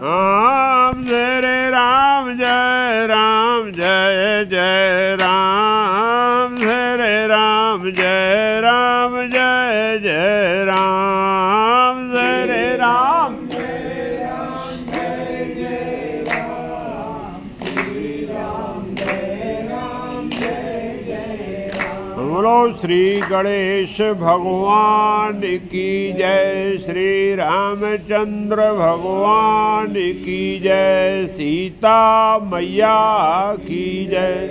राम जय राम जय राम जय जय राम जय राम जय राम जय जय राम जय राम जय राम जय जय राम श्री राम जय राम जय जय राम। बोलो श्री गणेश भगवान की जय, श्री रामचंद्र भगवान की जय, सीता मैया की जय,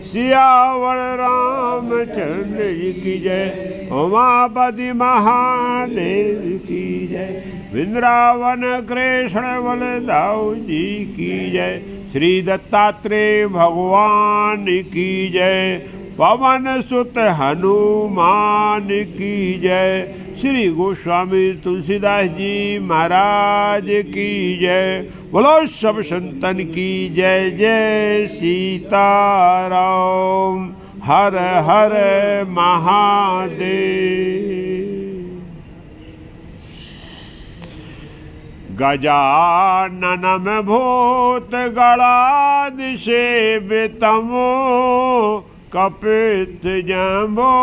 सियावर रामचंद्र जी की जय, उमापति महादेव की जय, वृंदावन कृष्ण बलदाऊ जी की जय, श्री दत्तात्रेय भगवान की जय, पवन सुत हनुमान की जय, श्री गोस्वामी तुलसीदास जी महाराज की जय। बोलो सब संतन की जय। जय सीताराम। हर हर महादेव। गजाननम भूत गणाधि सेवितमो कपित जम्बो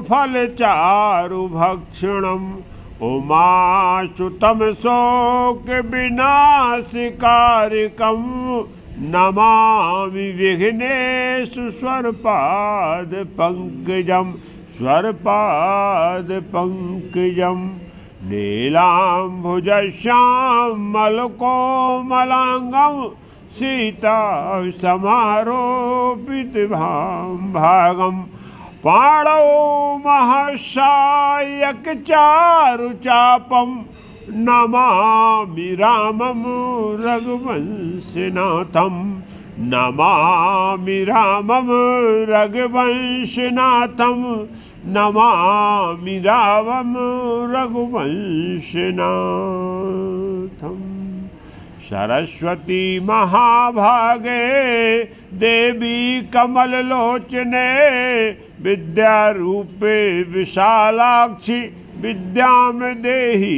फल चारु भक्षणम उमासुतम शोक विनाशकारिकम नमामि विघ्नेशु स्वरपाद पंकजम स्वरपाद पंकजम नीलांबुज श्यामलकोमलांगम सीता समारोपित भागम पाणौ महासायक चारु चापम नमामि रामम रघुवंशनाथम नमामि रामम रघुवंशनाथम नमामि रामम रघुवंशनाथम। सरस्वती महाभागे देवी कमल लोचने विद्यारूपे विशालाक्षी विद्याम देहि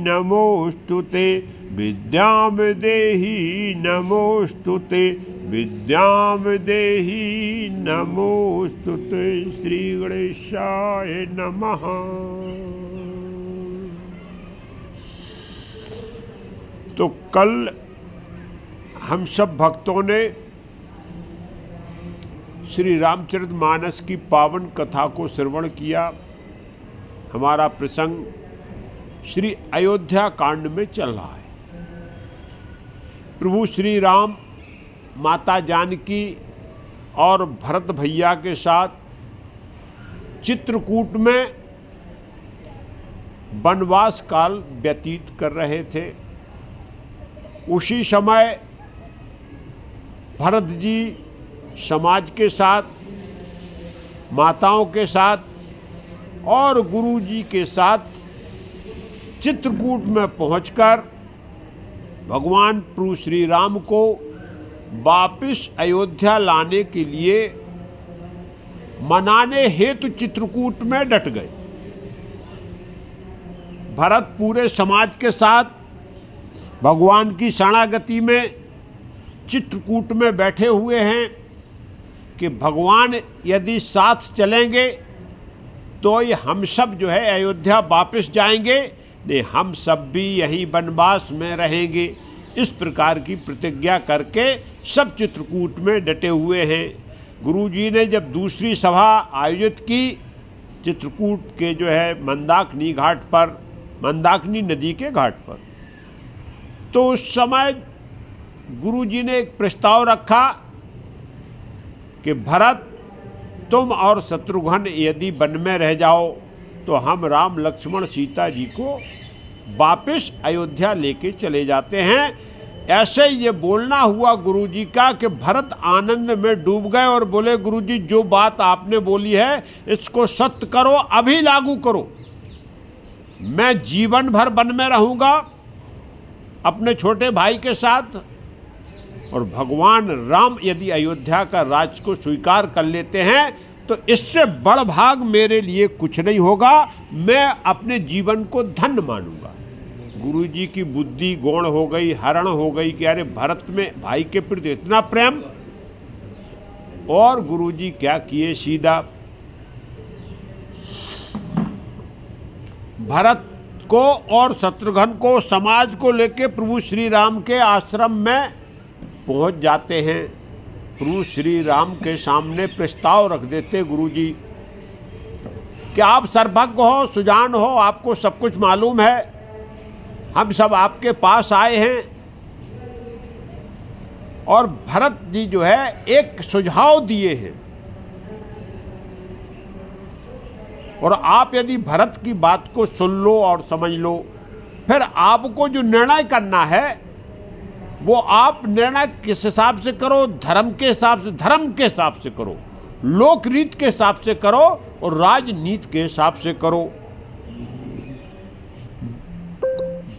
नमोस्तुते विद्याम देहि नमोस्तुते विद्याम देहि नमोस्तुते। श्री गणेशाय नमः। तो कल हम सब भक्तों ने श्री रामचरितमानस की पावन कथा को श्रवण किया। हमारा प्रसंग श्री अयोध्या कांड में चल रहा है। प्रभु श्री राम माता जानकी और भरत भैया के साथ चित्रकूट में वनवास काल व्यतीत कर रहे थे। उसी समय भरत जी समाज के साथ, माताओं के साथ और गुरु जी के साथ चित्रकूट में पहुंचकर भगवान प्रभु श्री राम को वापिस अयोध्या लाने के लिए मनाने हेतु चित्रकूट में डट गए। भरत पूरे समाज के साथ भगवान की शरणागति में चित्रकूट में बैठे हुए हैं कि भगवान यदि साथ चलेंगे तो ये हम सब जो है अयोध्या वापस जाएंगे, नहीं हम सब भी यही वनवास में रहेंगे। इस प्रकार की प्रतिज्ञा करके सब चित्रकूट में डटे हुए हैं। गुरु जी ने जब दूसरी सभा आयोजित की चित्रकूट के जो है मंदाकिनी घाट पर, मंदाकिनी नदी के घाट पर, तो उस समय गुरु जी ने एक प्रस्ताव रखा कि भरत तुम और शत्रुघ्न यदि वन में रह जाओ तो हम राम लक्ष्मण सीता जी को वापस अयोध्या लेके चले जाते हैं। ऐसे ये बोलना हुआ गुरु जी का कि भरत आनंद में डूब गए और बोले गुरु जी जो बात आपने बोली है इसको सत्य करो, अभी लागू करो। मैं जीवन भर वन में रहूंगा अपने छोटे भाई के साथ, और भगवान राम यदि अयोध्या का राज को स्वीकार कर लेते हैं तो इससे बड़ भाग मेरे लिए कुछ नहीं होगा। मैं अपने जीवन को धन्य मानूंगा। गुरुजी की बुद्धि गौण हो गई, हरण हो गई कि अरे भरत में भाई के प्रति इतना प्रेम। और गुरुजी क्या किए, सीधा भरत को और शत्रुघ्न को, समाज को लेके प्रभु श्री राम के आश्रम में पहुंच जाते हैं। प्रभु श्री राम के सामने प्रस्ताव रख देते गुरुजी कि आप सर्वज्ञ हो, सुजान हो, आपको सब कुछ मालूम है, हम सब आपके पास आए हैं। और भरत जी जो है एक सुझाव दिए हैं, और आप यदि भरत की बात को सुन लो और समझ लो, फिर आपको जो निर्णय करना है वो आप निर्णय किस हिसाब से करो, धर्म के हिसाब से करो, लोक रीत के हिसाब से करो और राजनीति के हिसाब से करो।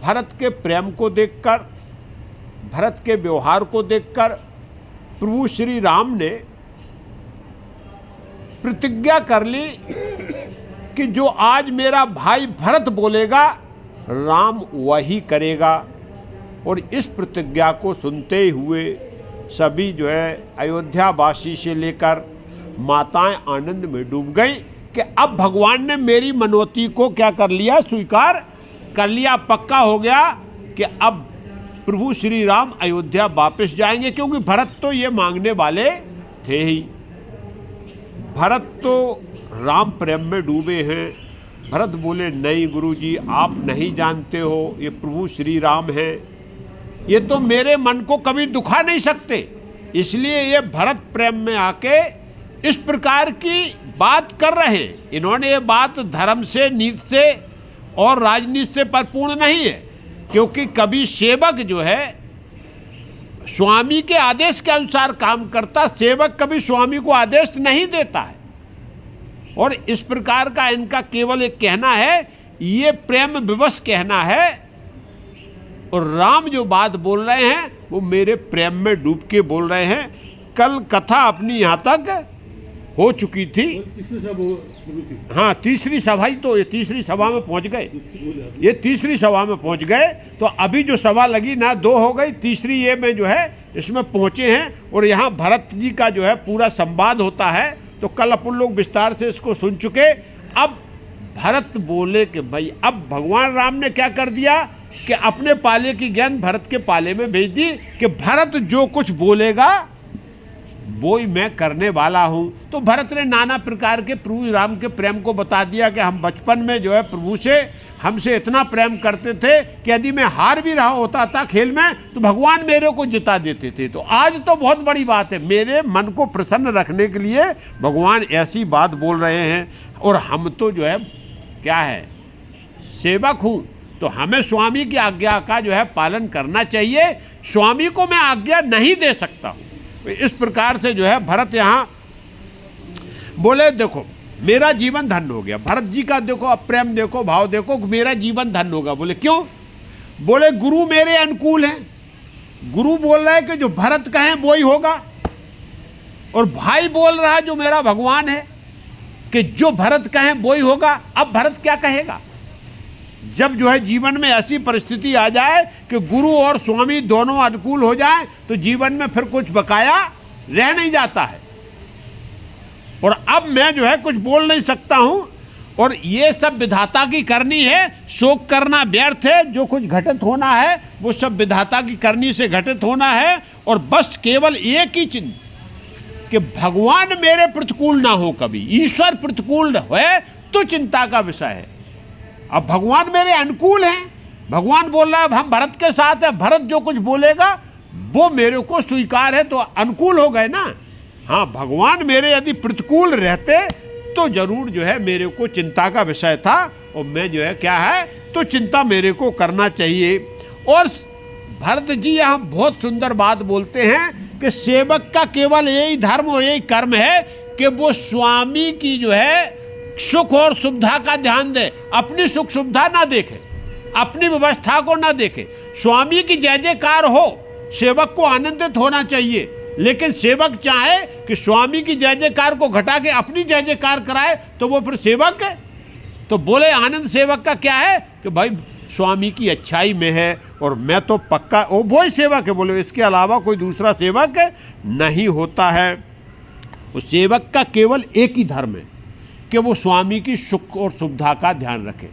भरत के प्रेम को देखकर, भरत के व्यवहार को देखकर प्रभु श्री राम ने प्रतिज्ञा कर ली कि जो आज मेरा भाई भरत बोलेगा राम वही करेगा। और इस प्रतिज्ञा को सुनते हुए सभी जो है अयोध्या वासी से लेकर माताएं आनंद में डूब गई कि अब भगवान ने मेरी मनोती को क्या कर लिया, स्वीकार कर लिया। पक्का हो गया कि अब प्रभु श्री राम अयोध्या वापस जाएंगे, क्योंकि भरत तो ये मांगने वाले थे ही। भरत तो राम प्रेम में डूबे हैं। भरत बोले नहीं गुरुजी, आप नहीं जानते हो, ये प्रभु श्री राम है, ये तो मेरे मन को कभी दुखा नहीं सकते, इसलिए ये भरत प्रेम में आके इस प्रकार की बात कर रहे हैं। इन्होंने ये बात धर्म से, नीति से और राजनीति से परिपूर्ण नहीं है, क्योंकि कभी सेवक जो है स्वामी के आदेश के अनुसार काम करता, सेवक कभी स्वामी को आदेश नहीं देता है। और इस प्रकार का इनका केवल एक कहना है, ये प्रेम विवश कहना है। और राम जो बात बोल रहे हैं वो मेरे प्रेम में डूब के बोल रहे हैं। कल कथा अपनी यहाँ तक हो चुकी थी। तीसरी सभा शुरू थी। हाँ, तीसरी सभा ही तो, ये तीसरी सभा में पहुँच गए, ये तीसरी सभा में पहुँच गए। तो अभी जो सभा लगी ना, 2 हो गई, तीसरी ये में जो है इसमें पहुँचे हैं। और यहाँ भरत जी का जो है पूरा संवाद होता है, तो कल अपन लोग विस्तार से इसको सुन चुके। अब भरत बोले कि भाई अब भगवान राम ने क्या कर दिया कि अपने पाले की गेंद भरत के पाले में भेज दी कि भरत जो कुछ बोलेगा वो ही मैं करने वाला हूं। तो भरत ने नाना प्रकार के प्रभु राम के प्रेम को बता दिया कि हम बचपन में जो है प्रभु से हमसे इतना प्रेम करते थे कि यदि मैं हार भी रहा होता था खेल में तो भगवान मेरे को जिता देते थे। तो आज तो बहुत बड़ी बात है, मेरे मन को प्रसन्न रखने के लिए भगवान ऐसी बात बोल रहे हैं। और हम तो जो है क्या है, सेवक हूँ, तो हमें स्वामी की आज्ञा का जो है पालन करना चाहिए। स्वामी को मैं आज्ञा नहीं दे सकता हूँ। इस प्रकार से जो है भरत यहाँ बोले देखो मेरा जीवन धन्य हो गया। भरत जी का देखो अब प्रेम देखो, भाव देखो, मेरा जीवन धन्य होगा। बोले क्यों? बोले गुरु मेरे अनुकूल हैं। गुरु बोल रहा है कि जो भरत कहें वो ही होगा, और भाई बोल रहा है जो मेरा भगवान है कि जो भरत कहें वो ही होगा। अब भरत क्या कहेगा? जब जो है जीवन में ऐसी परिस्थिति आ जाए कि गुरु और स्वामी दोनों अनुकूल हो जाए तो जीवन में फिर कुछ बकाया रह नहीं जाता है। और अब मैं जो है कुछ बोल नहीं सकता हूं, और ये सब विधाता की करनी है। शोक करना व्यर्थ है, जो कुछ घटित होना है वो सब विधाता की करनी से घटित होना है। और बस केवल एक ही चिंता कि भगवान मेरे प्रतिकूल ना हो, कभी ईश्वर प्रतिकूल है तो चिंता का विषय है। अब भगवान मेरे अनुकूल हैं, भगवान बोल रहा है हम भरत के साथ है, भरत जो कुछ बोलेगा वो मेरे को स्वीकार है, तो अनुकूल हो गए ना। हाँ, भगवान मेरे यदि प्रतिकूल रहते तो जरूर जो है मेरे को चिंता का विषय था, और मैं जो है क्या है तो चिंता मेरे को करना चाहिए। और भरत जी यहाँ बहुत सुंदर बात बोलते हैं कि सेवक का केवल यही धर्म और यही कर्म है कि वो स्वामी की जो है सुख और सुविधा का ध्यान दे, अपनी सुख सुविधा ना देखे, अपनी व्यवस्था को ना देखे। स्वामी की जय जयकार हो, सेवक को आनंदित होना चाहिए, लेकिन सेवक चाहे कि स्वामी की जय जयकार को घटा के अपनी जय जयकार कराए तो वो फिर सेवक है। तो बोले आनंद सेवक का क्या है कि भाई स्वामी की अच्छाई में है और मैं तो पक्का वो ही सेवक है। बोले इसके अलावा कोई दूसरा सेवक नहीं होता है। उस सेवक का केवल एक ही धर्म है कि वो स्वामी की सुख और सुविधा का ध्यान रखे,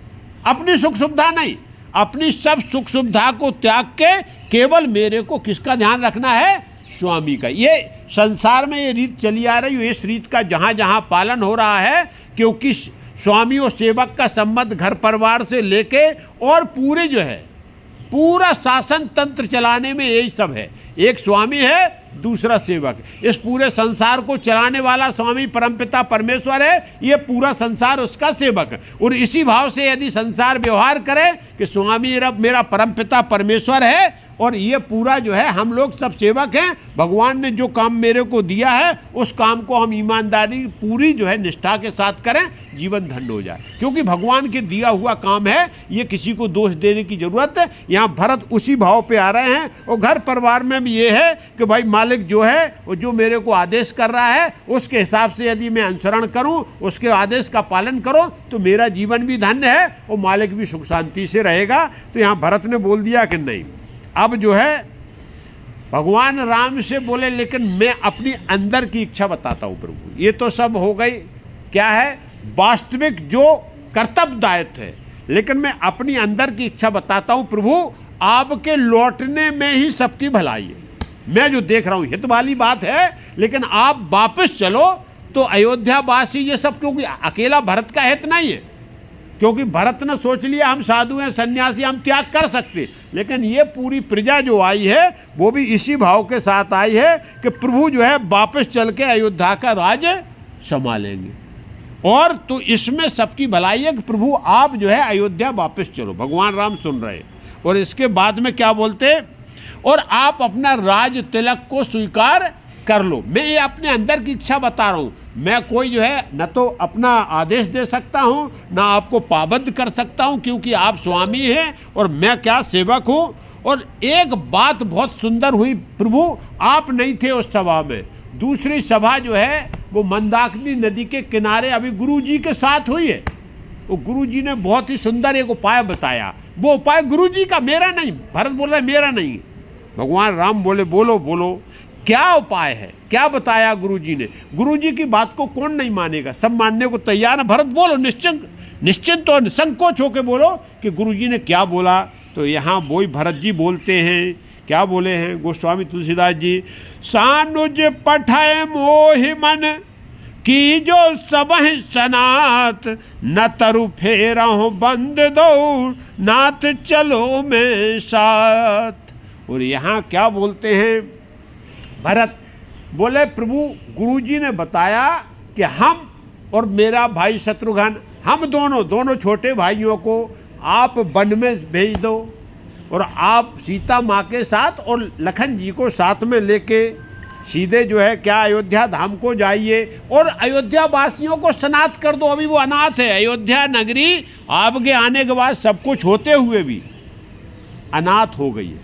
अपनी सुख सुविधा नहीं, अपनी सब सुख सुविधा को त्याग के केवल मेरे को किसका ध्यान रखना है, स्वामी का। ये संसार में ये रीत चली आ रही है, इस रीत का जहाँ जहाँ पालन हो रहा है, क्योंकि स्वामी और सेवक का संबंध घर परिवार से लेके और पूरे जो है पूरा शासन तंत्र चलाने में यही सब है। एक स्वामी है, दूसरा सेवक। इस पूरे संसार को चलाने वाला स्वामी परमपिता परमेश्वर है, ये पूरा संसार उसका सेवक है। और इसी भाव से यदि संसार व्यवहार करे कि स्वामी मेरा परमपिता परमेश्वर है और ये पूरा जो है हम लोग सब सेवक हैं, भगवान ने जो काम मेरे को दिया है उस काम को हम ईमानदारी पूरी जो है निष्ठा के साथ करें, जीवन धन्य हो जाए। क्योंकि भगवान के दिया हुआ काम है, ये किसी को दोष देने की जरूरत है। यहाँ भरत उसी भाव पे आ रहे हैं। और घर परिवार में भी ये है कि भाई मालिक जो है वो जो मेरे को आदेश कर रहा है उसके हिसाब से यदि मैं अनुसरण करूं, उसके आदेश का पालन करो तो मेरा जीवन भी धन्य है और मालिक भी सुख शांति से रहेगा। तो यहाँ भरत ने बोल दिया कि नहीं। अब जो है भगवान राम से बोले लेकिन मैं अपनी अंदर की इच्छा बताता हूं प्रभु। ये तो सब हो गई, क्या है वास्तविक जो कर्तव्य दायित्व है, लेकिन मैं अपनी अंदर की इच्छा बताता हूं प्रभु। आपके लौटने में ही सबकी भलाई है। मैं जो देख रहा हूं हित वाली बात है, लेकिन आप वापस चलो तो अयोध्या वासी ये सब, क्योंकि अकेला भरत का हित नहीं है, क्योंकि भरत ने सोच लिया हम साधु हैं, सन्यासी, हम त्याग कर सकते, लेकिन ये पूरी प्रजा जो आई है वो भी इसी भाव के साथ आई है कि प्रभु जो है वापस चल के अयोध्या का राज संभालेंगे। और तो इसमें सबकी भलाई है कि प्रभु आप जो है अयोध्या वापस चलो। भगवान राम सुन रहे। और इसके बाद में क्या बोलते, और आप अपना राज तिलक को स्वीकार कर लो। मैं ये अपने अंदर की इच्छा बता रहा हूँ। मैं कोई जो है न तो अपना आदेश दे सकता हूँ, ना आपको पाबंद कर सकता हूँ, क्योंकि आप स्वामी हैं और मैं क्या सेवक हूँ। और एक बात बहुत सुंदर हुई प्रभु, आप नहीं थे उस सभा में। दूसरी सभा जो है वो मंदाकिनी नदी के किनारे अभी गुरु जी के साथ हुई है। वो गुरु जी ने बहुत ही सुंदर एक उपाय बताया। वो उपाय गुरु जी का, मेरा नहीं। भरत बोल रहा है मेरा नहीं। भगवान राम बोले बोलो बोलो क्या उपाय है, क्या बताया गुरु जी ने। गुरु जी की बात को कौन नहीं मानेगा, सब मानने को तैयार है। भरत बोलो निश्चिंत और निसंकोच होकर बोलो कि गुरु जी ने क्या बोला। तो यहाँ वही भरत जी बोलते हैं, क्या बोले हैं गोस्वामी तुलसीदास जी, सानुज पठय मोहि मन की जो सबह सनात, न तरु फेरहु बंद दो नाथ चलो में साथ। और यहाँ क्या बोलते हैं भरत बोले, प्रभु गुरुजी ने बताया कि हम और मेरा भाई शत्रुघ्न, हम दोनों छोटे भाइयों को आप वन में भेज दो और आप सीता माँ के साथ और लखन जी को साथ में लेके सीधे जो है क्या अयोध्या धाम को जाइए और अयोध्या वासियों को सनाथ कर दो। अभी वो अनाथ है। अयोध्या नगरी आपके आने के बाद सब कुछ होते हुए भी अनाथ हो गई है।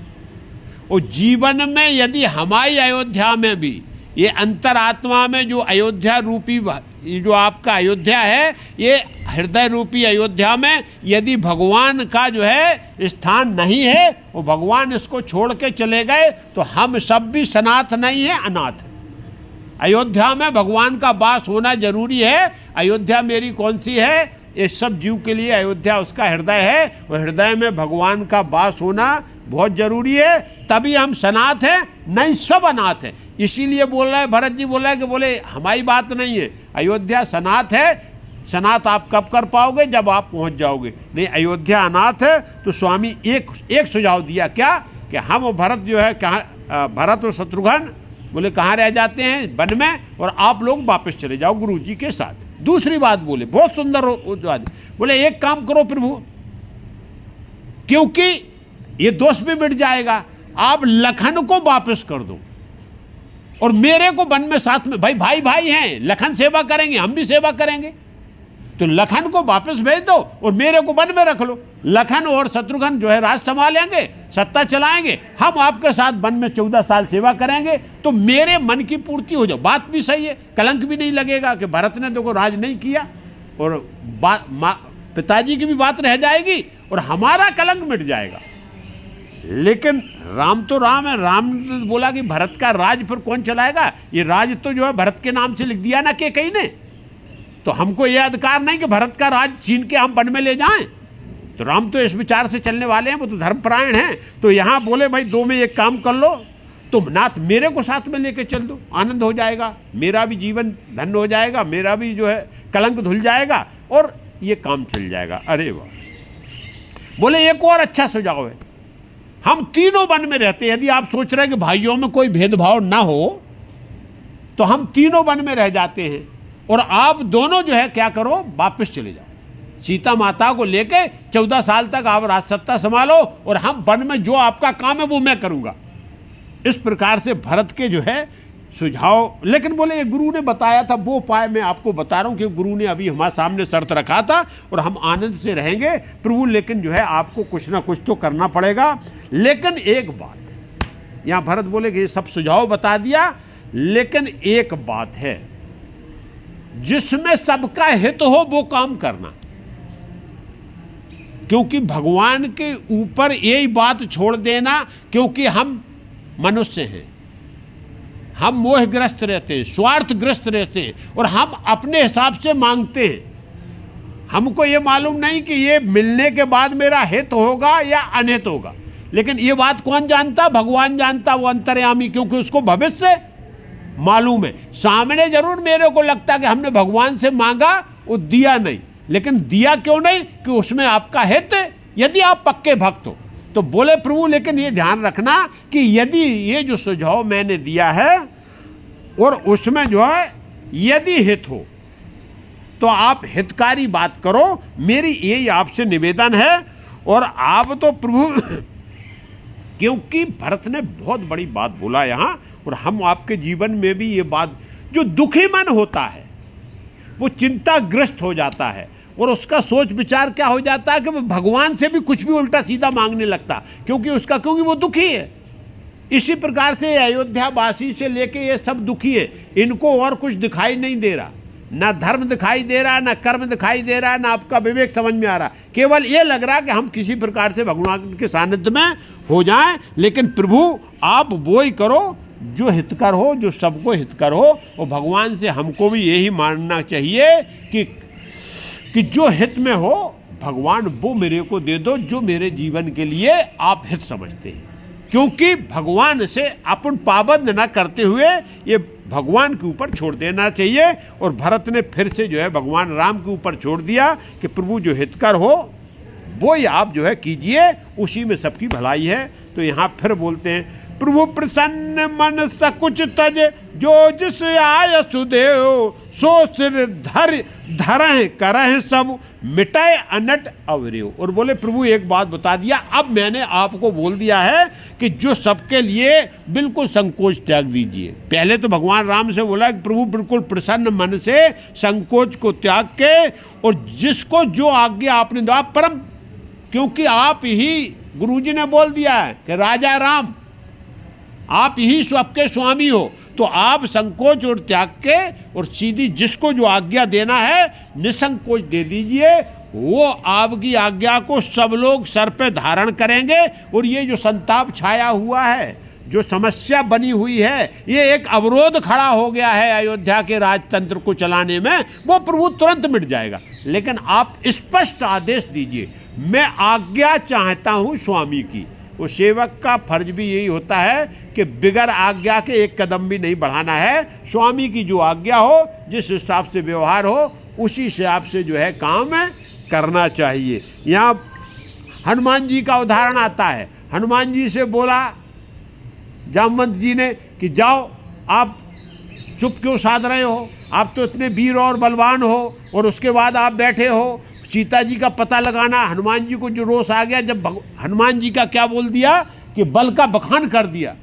और जीवन में यदि हमारी अयोध्या में भी ये अंतरात्मा में जो अयोध्या रूपी जो आपका अयोध्या है, ये हृदय रूपी अयोध्या में यदि भगवान का जो है स्थान नहीं है और भगवान इसको छोड़ के चले गए तो हम सब भी सनाथ नहीं है, अनाथ है। अयोध्या में भगवान का वास होना जरूरी है। अयोध्या मेरी कौन सी है, ये सब जीव के लिए अयोध्या उसका हृदय है और हृदय में भगवान का वास होना बहुत जरूरी है, तभी हम सनाथ हैं, नहीं सब अनाथ हैं। इसीलिए बोल रहा है भरत जी, बोला है कि बोले हमारी बात नहीं है, अयोध्या सनाथ है। सनाथ आप कब कर पाओगे, जब आप पहुंच जाओगे। नहीं, अयोध्या अनाथ है। तो स्वामी एक सुझाव दिया, क्या कि हम और भरत जो है कहाँ, भरत और शत्रुघ्न बोले कहाँ रह जाते हैं, वन में, और आप लोग वापस चले जाओ गुरु जी के साथ। दूसरी बात बोले, बहुत सुंदर बोले एक काम करो प्रभु, क्योंकि ये दोष भी मिट जाएगा, आप लखन को वापस कर दो और मेरे को वन में साथ में, भाई हैं, लखन सेवा करेंगे, हम भी सेवा करेंगे, तो लखन को वापस भेज दो और मेरे को वन में रख लो। लखन और शत्रुघ्न जो है राज संभालेंगे, सत्ता चलाएंगे, हम आपके साथ वन में 14 साल सेवा करेंगे, तो मेरे मन की पूर्ति हो जाओ। बात भी सही है, कलंक भी नहीं लगेगा कि भरत ने देखो राज नहीं किया, और पिताजी की भी बात रह जाएगी और हमारा कलंक मिट जाएगा। लेकिन राम तो राम है, राम ने बोला कि भरत का राज फिर कौन चलाएगा? ये राज तो जो है भरत के नाम से लिख दिया ना कि कहीं ने, तो हमको ये अधिकार नहीं कि भरत का राज छीन के हम वन में ले जाएं। तो राम तो इस विचार से चलने वाले हैं, वो तो धर्मपरायण हैं। तो यहाँ बोले भाई दो में एक काम कर लो, तुम नाथ मेरे को साथ में लेके चल दो, आनंद हो जाएगा, मेरा भी जीवन धन्य हो जाएगा, मेरा भी जो है कलंक धुल जाएगा और ये काम चल जाएगा। अरे वाह। बोले एक और अच्छा सुझाव है, हम तीनों वन में रहते हैं। यदि आप सोच रहे हैं कि भाइयों में कोई भेदभाव ना हो तो हम तीनों वन में रह जाते हैं और आप दोनों जो है क्या करो, वापस चले जाओ, सीता माता को लेके 14 साल तक आप राज सत्ता संभालो और हम वन में जो आपका काम है वो मैं करूंगा। इस प्रकार से भरत के जो है सुझाव, लेकिन बोले ये गुरु ने बताया था, वो उपाय मैं आपको बता रहा हूं कि गुरु ने अभी हमारे सामने शर्त रखा था और हम आनंद से रहेंगे प्रभु, लेकिन जो है आपको कुछ ना कुछ तो करना पड़ेगा। लेकिन एक बात, यहां भरत बोले कि ये सब सुझाव बता दिया, लेकिन एक बात है जिसमें सबका हित हो वो काम करना, क्योंकि भगवान के ऊपर यही बात छोड़ देना, क्योंकि हम मनुष्य हैं, हम मोहग्रस्त रहते हैं, स्वार्थग्रस्त रहते हैं और हम अपने हिसाब से मांगते हैं। हमको ये मालूम नहीं कि ये मिलने के बाद मेरा हित होगा या अनहित होगा, लेकिन ये बात कौन जानता? भगवान जानता, वो अंतर्यामी, क्योंकि उसको भविष्य मालूम है। सामने जरूर मेरे को लगता कि हमने भगवान से मांगा, वो दिया नहीं, लेकिन दिया क्यों नहीं? कि उसमें आपका हित, यदि आप पक्के भक्त हो तो। बोले प्रभु लेकिन ये ध्यान रखना कि यदि ये जो सुझाव मैंने दिया है और उसमें जो है यदि हित हो तो आप हितकारी बात करो, मेरी यही आपसे निवेदन है। और आप तो प्रभु क्योंकि भरत ने बहुत बड़ी बात बोला यहाँ, और हम आपके जीवन में भी ये बात, जो दुखी मन होता है वो चिंताग्रस्त हो जाता है और उसका सोच विचार क्या हो जाता है कि वो भगवान से भी कुछ भी उल्टा सीधा मांगने लगता, क्योंकि वो दुखी है। इसी प्रकार से अयोध्या वासी से लेके ये सब दुखी है, इनको और कुछ दिखाई नहीं दे रहा, ना धर्म दिखाई दे रहा, ना कर्म दिखाई दे रहा, ना आपका विवेक समझ में आ रहा, केवल ये लग रहा कि हम किसी प्रकार से भगवान के सानिध्य में हो जाएं। लेकिन प्रभु आप वो ही करो जो हितकर हो, जो सबको हितकर हो, और भगवान से हमको भी यही मानना चाहिए कि जो हित में हो भगवान वो मेरे को दे दो, जो मेरे जीवन के लिए आप हित समझते हैं। क्योंकि भगवान से अपन पाबंद न करते हुए ये भगवान के ऊपर छोड़ देना चाहिए। और भरत ने फिर से जो है भगवान राम के ऊपर छोड़ दिया कि प्रभु जो हितकर हो वो ही आप जो है कीजिए, उसी में सबकी भलाई है। तो यहाँ फिर बोलते हैं प्रभु प्रसन्न मन सकुच तज, जो जिस आय सुदेव, सो सिर धरह करह सब, मिटाए अनट अवरेव। और बोले प्रभु एक बात बता दिया, अब मैंने आपको बोल दिया है कि जो सबके लिए बिल्कुल संकोच त्याग दीजिए। पहले तो भगवान राम से बोला कि प्रभु बिल्कुल प्रसन्न मन से संकोच को त्याग के, और जिसको जो आज्ञा आपने दिया परम, क्योंकि आप ही गुरुजी ने बोल दिया है कि राजा राम आप ही सबके स्वामी हो, तो आप संकोच और त्याग के और सीधी जिसको जो आज्ञा देना है निसंकोच दे दीजिए। वो आपकी आज्ञा को सब लोग सर पे धारण करेंगे। और ये जो संताप छाया हुआ है, जो समस्या बनी हुई है, ये एक अवरोध खड़ा हो गया है अयोध्या के राजतंत्र को चलाने में, वो प्रभु तुरंत मिट जाएगा। लेकिन आप स्पष्ट आदेश दीजिए, मैं आज्ञा चाहता हूँ स्वामी की। वो सेवक का फर्ज भी यही होता है कि बिगर आज्ञा के एक कदम भी नहीं बढ़ाना है। स्वामी की जो आज्ञा हो, जिस हिसाब से व्यवहार हो, उसी हिसाब से जो है काम करना चाहिए। यहाँ हनुमान जी का उदाहरण आता है। हनुमान जी से बोला जामवंत जी ने कि जाओ, आप चुप क्यों साध रहे हो, आप तो इतने वीर और बलवान हो, और उसके बाद आप बैठे हो सीता जी का पता लगाना। हनुमान जी को जो रोष आ गया जब हनुमान जी का क्या बोल दिया कि बल का बखान कर दिया।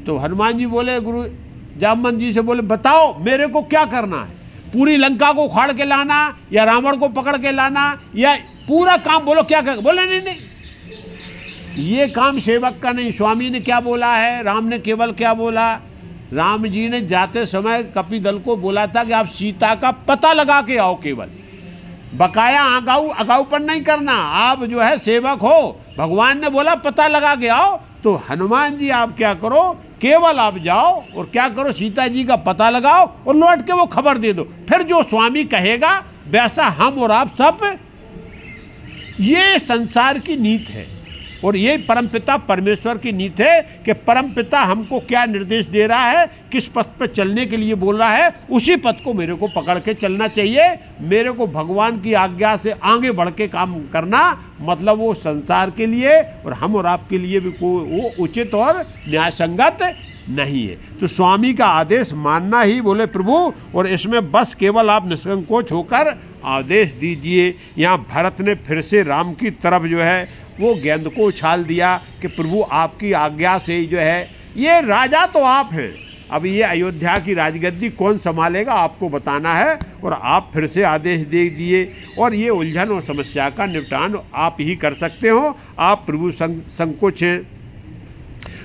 तो हनुमान जी बोले गुरु जामवंत जी से बोले बताओ मेरे को क्या करना है, पूरी लंका को उखाड़ के लाना या रावण को पकड़ के लाना, या पूरा काम बोलो क्या कर। बोले नहीं नहीं, ये काम सेवक का नहीं। स्वामी ने क्या बोला है, राम ने केवल क्या बोला, राम जी ने जाते समय कपिदल को बोला था कि आप सीता का पता लगा के आओ केवल। बकाया अगाऊपन नहीं करना। आप जो है सेवक हो, भगवान ने बोला पता लगा के आओ, तो हनुमान जी आप क्या करो, केवल आप जाओ और क्या करो, सीता जी का पता लगाओ और लौट के वो खबर दे दो। फिर जो स्वामी कहेगा वैसा हम और आप सब, ये संसार की नीति है और ये परमपिता परमेश्वर की नीति है कि परमपिता हमको क्या निर्देश दे रहा है, किस पथ पर चलने के लिए बोल रहा है, उसी पथ को मेरे को पकड़ के चलना चाहिए। मेरे को भगवान की आज्ञा से आगे बढ़ के काम करना, मतलब वो संसार के लिए और हम और आपके लिए भी कोई वो उचित और न्यायसंगत नहीं है। तो स्वामी का आदेश मानना ही, बोले प्रभु, और इसमें बस केवल आप निसंकोच होकर आदेश दीजिए। यहाँ भरत ने फिर से राम की तरफ जो है वो गेंद को उछाल दिया कि प्रभु आपकी आज्ञा से ही जो है, ये राजा तो आप हैं, अब ये अयोध्या की राजगद्दी कौन संभालेगा आपको बताना है, और आप फिर से आदेश दे दिए और ये उलझन और समस्या का निपटान आप ही कर सकते हो, आप प्रभु संकोच हैं।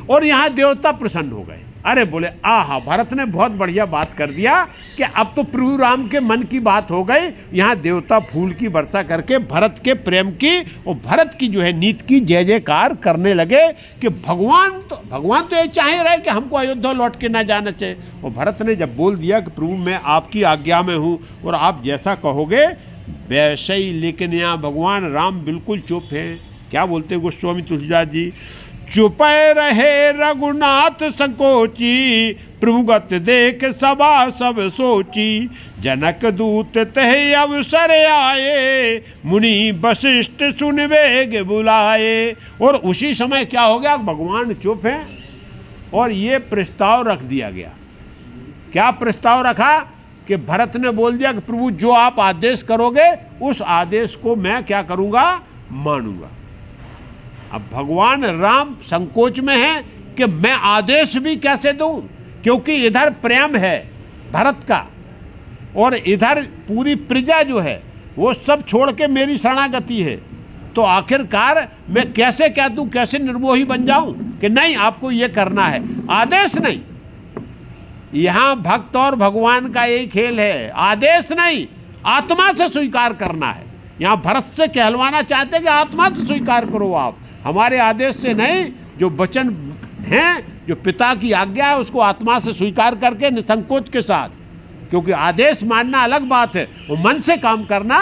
और यहाँ देवता प्रसन्न हो गए। अरे बोले आहा, भरत ने बहुत बढ़िया बात कर दिया कि अब तो प्रभु राम के मन की बात हो गई। यहाँ देवता फूल की वर्षा करके भरत के प्रेम की और भरत की जो है नीति की जय जयकार करने लगे कि भगवान तो ये चाहे रहे कि हमको अयोध्या लौट के ना जाना चाहिए। और भरत ने जब बोल दिया कि प्रभु मैं आपकी आज्ञा में हूँ और आप जैसा कहोगे वैसे ही, लेकिन यहाँ भगवान राम बिल्कुल चुप हैं। क्या बोलते गोस्वामी तुलसीदास जी, चुप रहे रघुनाथ संकोची, प्रभुगत देख सभा सब सोची, जनक दूत तह अवसर आए, मुनि वशिष्ठ सुन वेग बुलाए। और उसी समय क्या हो गया, भगवान चुप हैं और ये प्रस्ताव रख दिया गया। क्या प्रस्ताव रखा कि भरत ने बोल दिया कि प्रभु जो आप आदेश करोगे उस आदेश को मैं क्या करूँगा, मानूंगा। अब भगवान राम संकोच में है कि मैं आदेश भी कैसे दूं, क्योंकि इधर प्रेम है भरत का और इधर पूरी प्रजा जो है वो सब छोड़ के मेरी शरणागति है। तो आखिरकार मैं कैसे कह दूं, कैसे निर्मोही बन जाऊं कि नहीं आपको ये करना है, आदेश नहीं। यहां भक्त और भगवान का यही खेल है, आदेश नहीं, आत्मा से स्वीकार करना है। यहां भरत से कहलवाना चाहते कि आत्मा से स्वीकार करो, आप हमारे आदेश से नहीं, जो वचन हैं, जो पिता की आज्ञा है उसको आत्मा से स्वीकार करके निसंकोच के साथ, क्योंकि आदेश मानना अलग बात है, वो मन से काम करना,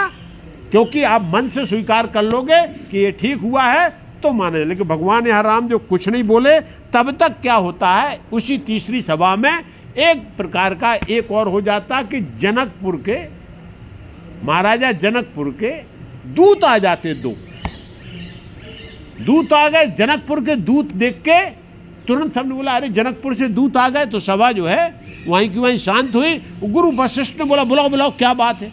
क्योंकि आप मन से स्वीकार कर लोगे कि ये ठीक हुआ है तो माने। लेकिन भगवान यहाँ राम जो कुछ नहीं बोले, तब तक क्या होता है, उसी तीसरी सभा में एक प्रकार का एक और हो जाता कि जनकपुर के महाराजा जनकपुर के दूत आ जाते, दो दूत आ गए। जनकपुर के दूत देख के तुरंत सबने बोला अरे जनकपुर से दूत आ गए, तो सभा जो है वहीं की वहीं शांत हुई। गुरु वशिष्ठ ने बोला बुलाओ क्या बात है।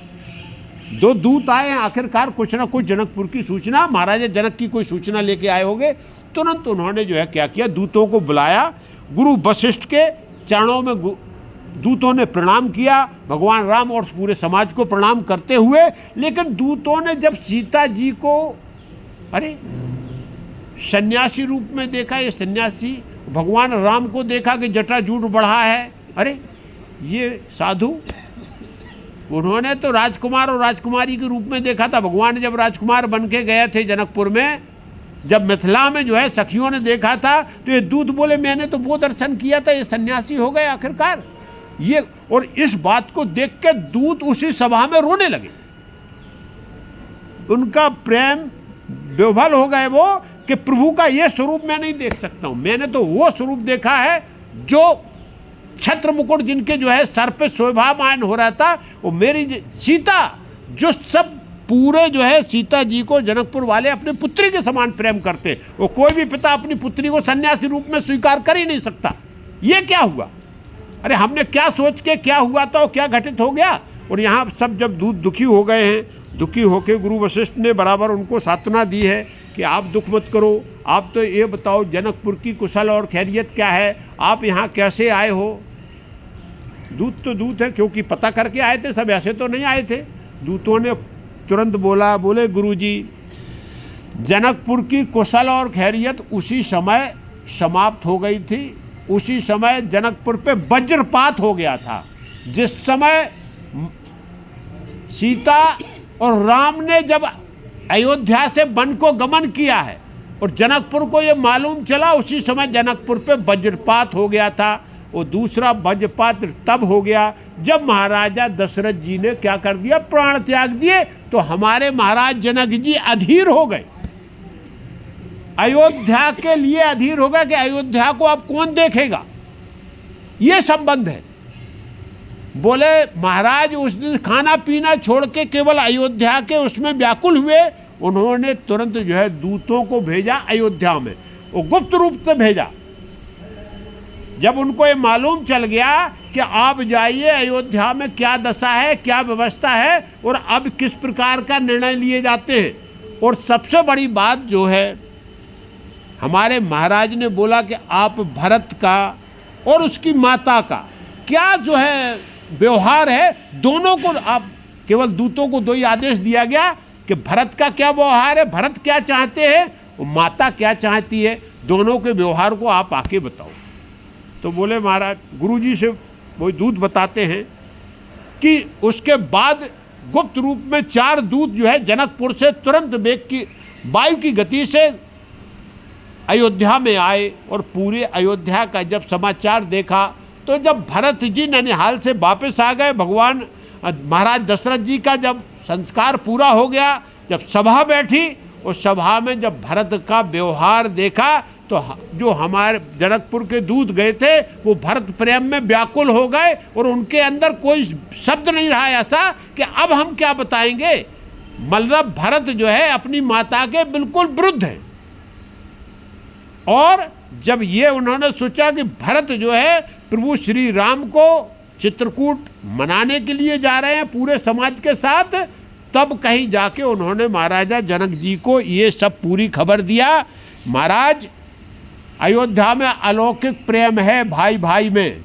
दो दूत आए हैं, आखिरकार कुछ ना कुछ जनकपुर की सूचना, महाराजा जनक की कोई सूचना लेके आए होंगे। तुरंत उन्होंने जो है क्या किया, दूतों को बुलाया, गुरु वशिष्ठ के चरणों में दूतों ने प्रणाम किया, भगवान राम और पूरे समाज को प्रणाम करते हुए। लेकिन दूतों ने जब सीता जी को अरे सन्यासी रूप में देखा, ये सन्यासी भगवान राम को देखा कि जटाजूट बढ़ा है, अरे ये साधु, उन्होंने तो राजकुमार और राजकुमारी के रूप में देखा था। भगवान जब राजकुमार बन के गए थे जनकपुर में, जब मिथिला में जो है सखियों ने देखा था, तो ये दूत बोले मैंने तो वो दर्शन किया था, ये सन्यासी हो गए आखिरकार ये। और इस बात को देख के दूत उसी सभा में रोने लगे, उनका प्रेम विह्वल हो गए वो कि प्रभु का ये स्वरूप मैं नहीं देख सकता हूं, मैंने तो वो स्वरूप देखा है जो छत्र मुकुट जिनके जो है सर पे शोभामान हो रहा था, वो मेरी सीता, जो सब पूरे जो है सीता जी को जनकपुर वाले अपनी पुत्री के समान प्रेम करते, वो कोई भी पिता अपनी पुत्री को सन्यासी रूप में स्वीकार कर ही नहीं सकता। ये क्या हुआ, अरे हमने क्या सोच के क्या हुआ था, क्या घटित हो गया। और यहाँ सब जब दुखी हो गए हैं, दुखी होकर गुरु वशिष्ठ ने बराबर उनको सांत्वना दी है कि आप दुख मत करो, आप तो ये बताओ जनकपुर की कुशल और खैरियत क्या है, आप यहाँ कैसे आए हो। दूत तो दूत है, क्योंकि पता करके आए थे, सब ऐसे तो नहीं आए थे। दूतों ने तुरंत बोले गुरुजी, जनकपुर की कुशल और खैरियत उसी समय समाप्त हो गई थी, उसी समय जनकपुर पे वज्रपात हो गया था, जिस समय सीता और राम ने जब अयोध्या से वन को गमन किया है और जनकपुर को ये मालूम चला, उसी समय जनकपुर पे वज्रपात हो गया था। और दूसरा वज्रपात तब हो गया जब महाराजा दशरथ जी ने क्या कर दिया, प्राण त्याग दिए। तो हमारे महाराज जनक जी अधीर हो गए, अयोध्या के लिए अधीर हो गए कि अयोध्या को अब कौन देखेगा, ये संबंध है। बोले महाराज उस दिन खाना पीना छोड़ के केवल अयोध्या के उसमें व्याकुल हुए। उन्होंने तुरंत जो है दूतों को भेजा अयोध्या में, वो गुप्त रूप से भेजा। जब उनको ये मालूम चल गया कि आप जाइए अयोध्या में क्या दशा है, क्या व्यवस्था है और अब किस प्रकार का निर्णय लिए जाते हैं। और सबसे बड़ी बात जो है, हमारे महाराज ने बोला कि आप भरत का और उसकी माता का क्या जो है व्यवहार है, दोनों को आप, केवल दूतों को दो ही आदेश दिया गया कि भरत का क्या व्यवहार है, भरत क्या चाहते हैं और माता क्या चाहती है, दोनों के व्यवहार को आप आके बताओ। तो बोले महाराज, गुरुजी से वही दूत बताते हैं कि उसके बाद गुप्त रूप में 4 दूत जो है जनकपुर से तुरंत वेग की वायु की गति से अयोध्या में आए और पूरे अयोध्या का जब समाचार देखा, तो जब भरत जी ननिहाल से वापस आ गए, भगवान महाराज दशरथ जी का जब संस्कार पूरा हो गया, जब सभा बैठी और सभा में जब भरत का व्यवहार देखा, तो जो हमारे जनकपुर के दूत गए थे वो भरत प्रेम में व्याकुल हो गए और उनके अंदर कोई शब्द नहीं रहा ऐसा कि अब हम क्या बताएंगे। मतलब भरत जो है अपनी माता के बिल्कुल विरुद्ध है। और जब ये उन्होंने सोचा कि भरत जो है प्रभु श्री राम को चित्रकूट मनाने के लिए जा रहे हैं पूरे समाज के साथ, तब कहीं जाके उन्होंने महाराजा जनक जी को ये सब पूरी खबर दिया। महाराज, अयोध्या में अलौकिक प्रेम है भाई भाई में,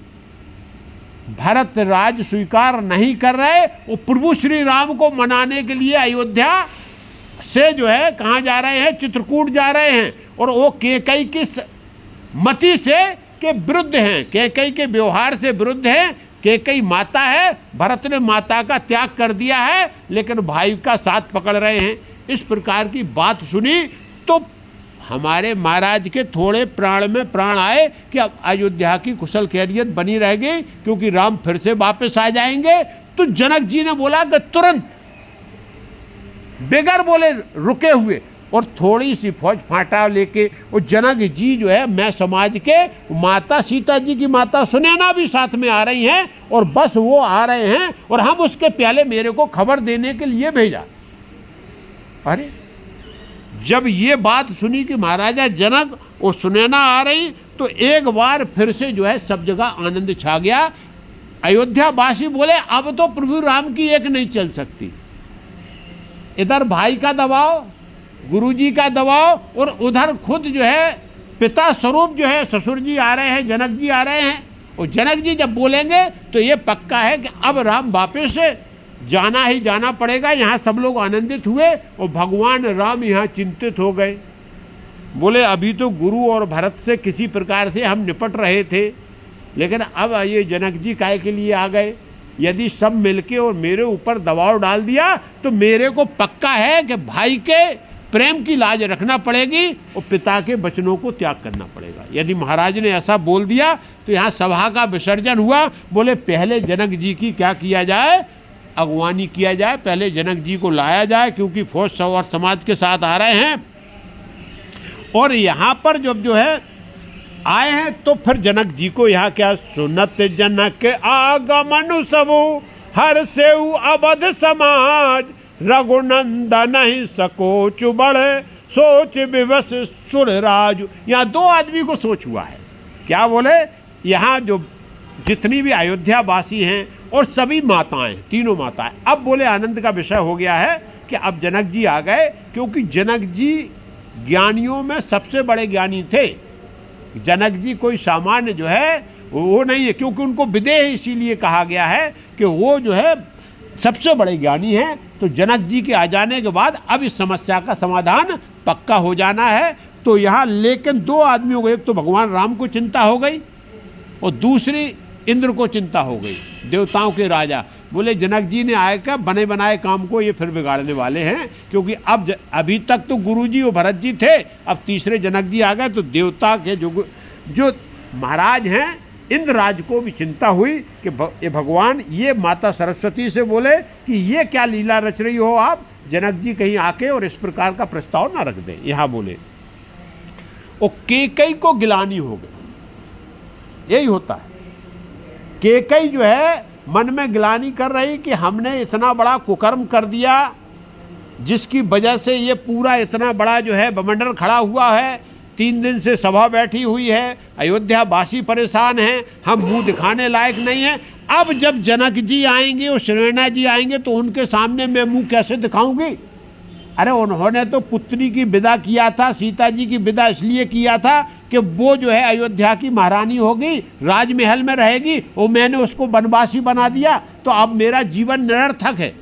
भरत राज स्वीकार नहीं कर रहे, वो प्रभु श्री राम को मनाने के लिए अयोध्या से जो है कहाँ जा रहे हैं, चित्रकूट जा रहे हैं। और वो कैकेयी की मति से के विरुद्ध हैं, कैकेयी के व्यवहार से विरुद्ध हैं। कैकेयी माता है, भरत ने माता का त्याग कर दिया है लेकिन भाई का साथ पकड़ रहे हैं। इस प्रकार की बात सुनी तो हमारे महाराज के थोड़े प्राण में प्राण आए कि अब अयोध्या की कुशल खैरियत बनी रहेगी क्योंकि राम फिर से वापस आ जाएंगे। तो जनक जी ने बोला कि तुरंत बेगर बोले रुके हुए और थोड़ी सी फौज फाटा लेके वो जनक जी जो है मैं समाज के माता सीता जी की माता सुनैना भी साथ में आ रही हैं और बस वो आ रहे हैं और हम उसके पहले मेरे को खबर देने के लिए भेजा। अरे जब ये बात सुनी कि महाराजा जनक और सुनैना आ रही तो एक बार फिर से जो है सब जगह आनंद छा गया। अयोध्या वासी बोले अब तो प्रभु राम की एक नहीं चल सकती। इधर भाई का दबाव, गुरुजी का दबाव और उधर खुद जो है पिता स्वरूप जो है ससुर जी आ रहे हैं, जनक जी आ रहे हैं। और जनक जी जब बोलेंगे तो ये पक्का है कि अब राम वापस से जाना ही जाना पड़ेगा। यहाँ सब लोग आनंदित हुए और भगवान राम यहाँ चिंतित हो गए। बोले अभी तो गुरु और भरत से किसी प्रकार से हम निपट रहे थे लेकिन अब ये जनक जी काहे के लिए आ गए। यदि सब मिलके और मेरे ऊपर दबाव डाल दिया तो मेरे को पक्का है कि भाई के प्रेम की लाज रखना पड़ेगी और पिता के वचनों को त्याग करना पड़ेगा। यदि महाराज ने ऐसा बोल दिया तो यहाँ सभा का विसर्जन हुआ। बोले पहले जनक जी की क्या किया जाए, अगवानी किया जाए, पहले जनक जी को लाया जाए क्योंकि फौज और समाज के साथ आ रहे हैं। और यहाँ पर जब जो है आए हैं तो फिर जनक जी को यहाँ क्या, सुनत जनक आगमन सबु हर सेउ अवध समाज, रघुनंदन नहीं सकोच बढ़े सोच विवश सुरराज। यहाँ 2 आदमी को सोच हुआ है। क्या बोले, यहाँ जो जितनी भी अयोध्या वासी हैं और सभी माताएं, तीनों माताएं, अब बोले आनंद का विषय हो गया है कि अब जनक जी आ गए क्योंकि जनक जी ज्ञानियों में सबसे बड़े ज्ञानी थे। जनक जी कोई सामान्य जो है वो नहीं है क्योंकि उनको विदेह इसीलिए कहा गया है कि वो जो है सबसे बड़े ज्ञानी हैं। तो जनक जी के आ जाने के बाद अब इस समस्या का समाधान पक्का हो जाना है। तो यहाँ लेकिन 2 आदमियों को, एक तो भगवान राम को चिंता हो गई और दूसरी इंद्र को चिंता हो गई, देवताओं के राजा। बोले जनक जी ने आए क्या बने बनाए काम को ये फिर बिगाड़ने वाले हैं, क्योंकि अब अभी तक तो गुरु जी और भरत जी थे, अब तीसरे जनक जी आ गए तो देवता के जो महाराज हैं इंद्रराज को भी चिंता हुई कि ये भगवान ये माता सरस्वती से बोले कि ये क्या लीला रच रही हो आप, जनक जी कहीं आके और इस प्रकार का प्रस्ताव ना रख दें। यहाँ बोले वो केकई को गिलानी हो गई, यही होता है। केकई जो है मन में गिलानी कर रही कि हमने इतना बड़ा कुकर्म कर दिया जिसकी वजह से ये पूरा इतना बड़ा जो है बमंडल खड़ा हुआ है, 3 दिन से सभा बैठी हुई है, अयोध्या वासी परेशान हैं, हम मुंह दिखाने लायक नहीं हैं। अब जब जनक जी आएंगे और श्रीनाथ जी आएंगे तो उनके सामने मैं मुंह कैसे दिखाऊंगी? अरे उन्होंने तो पुत्री की विदा किया था, सीता जी की विदा इसलिए किया था कि वो जो है अयोध्या की महारानी होगी, राजमहल में रहेगी, और मैंने उसको वनवासी बना दिया, तो अब मेरा जीवन निरर्थक है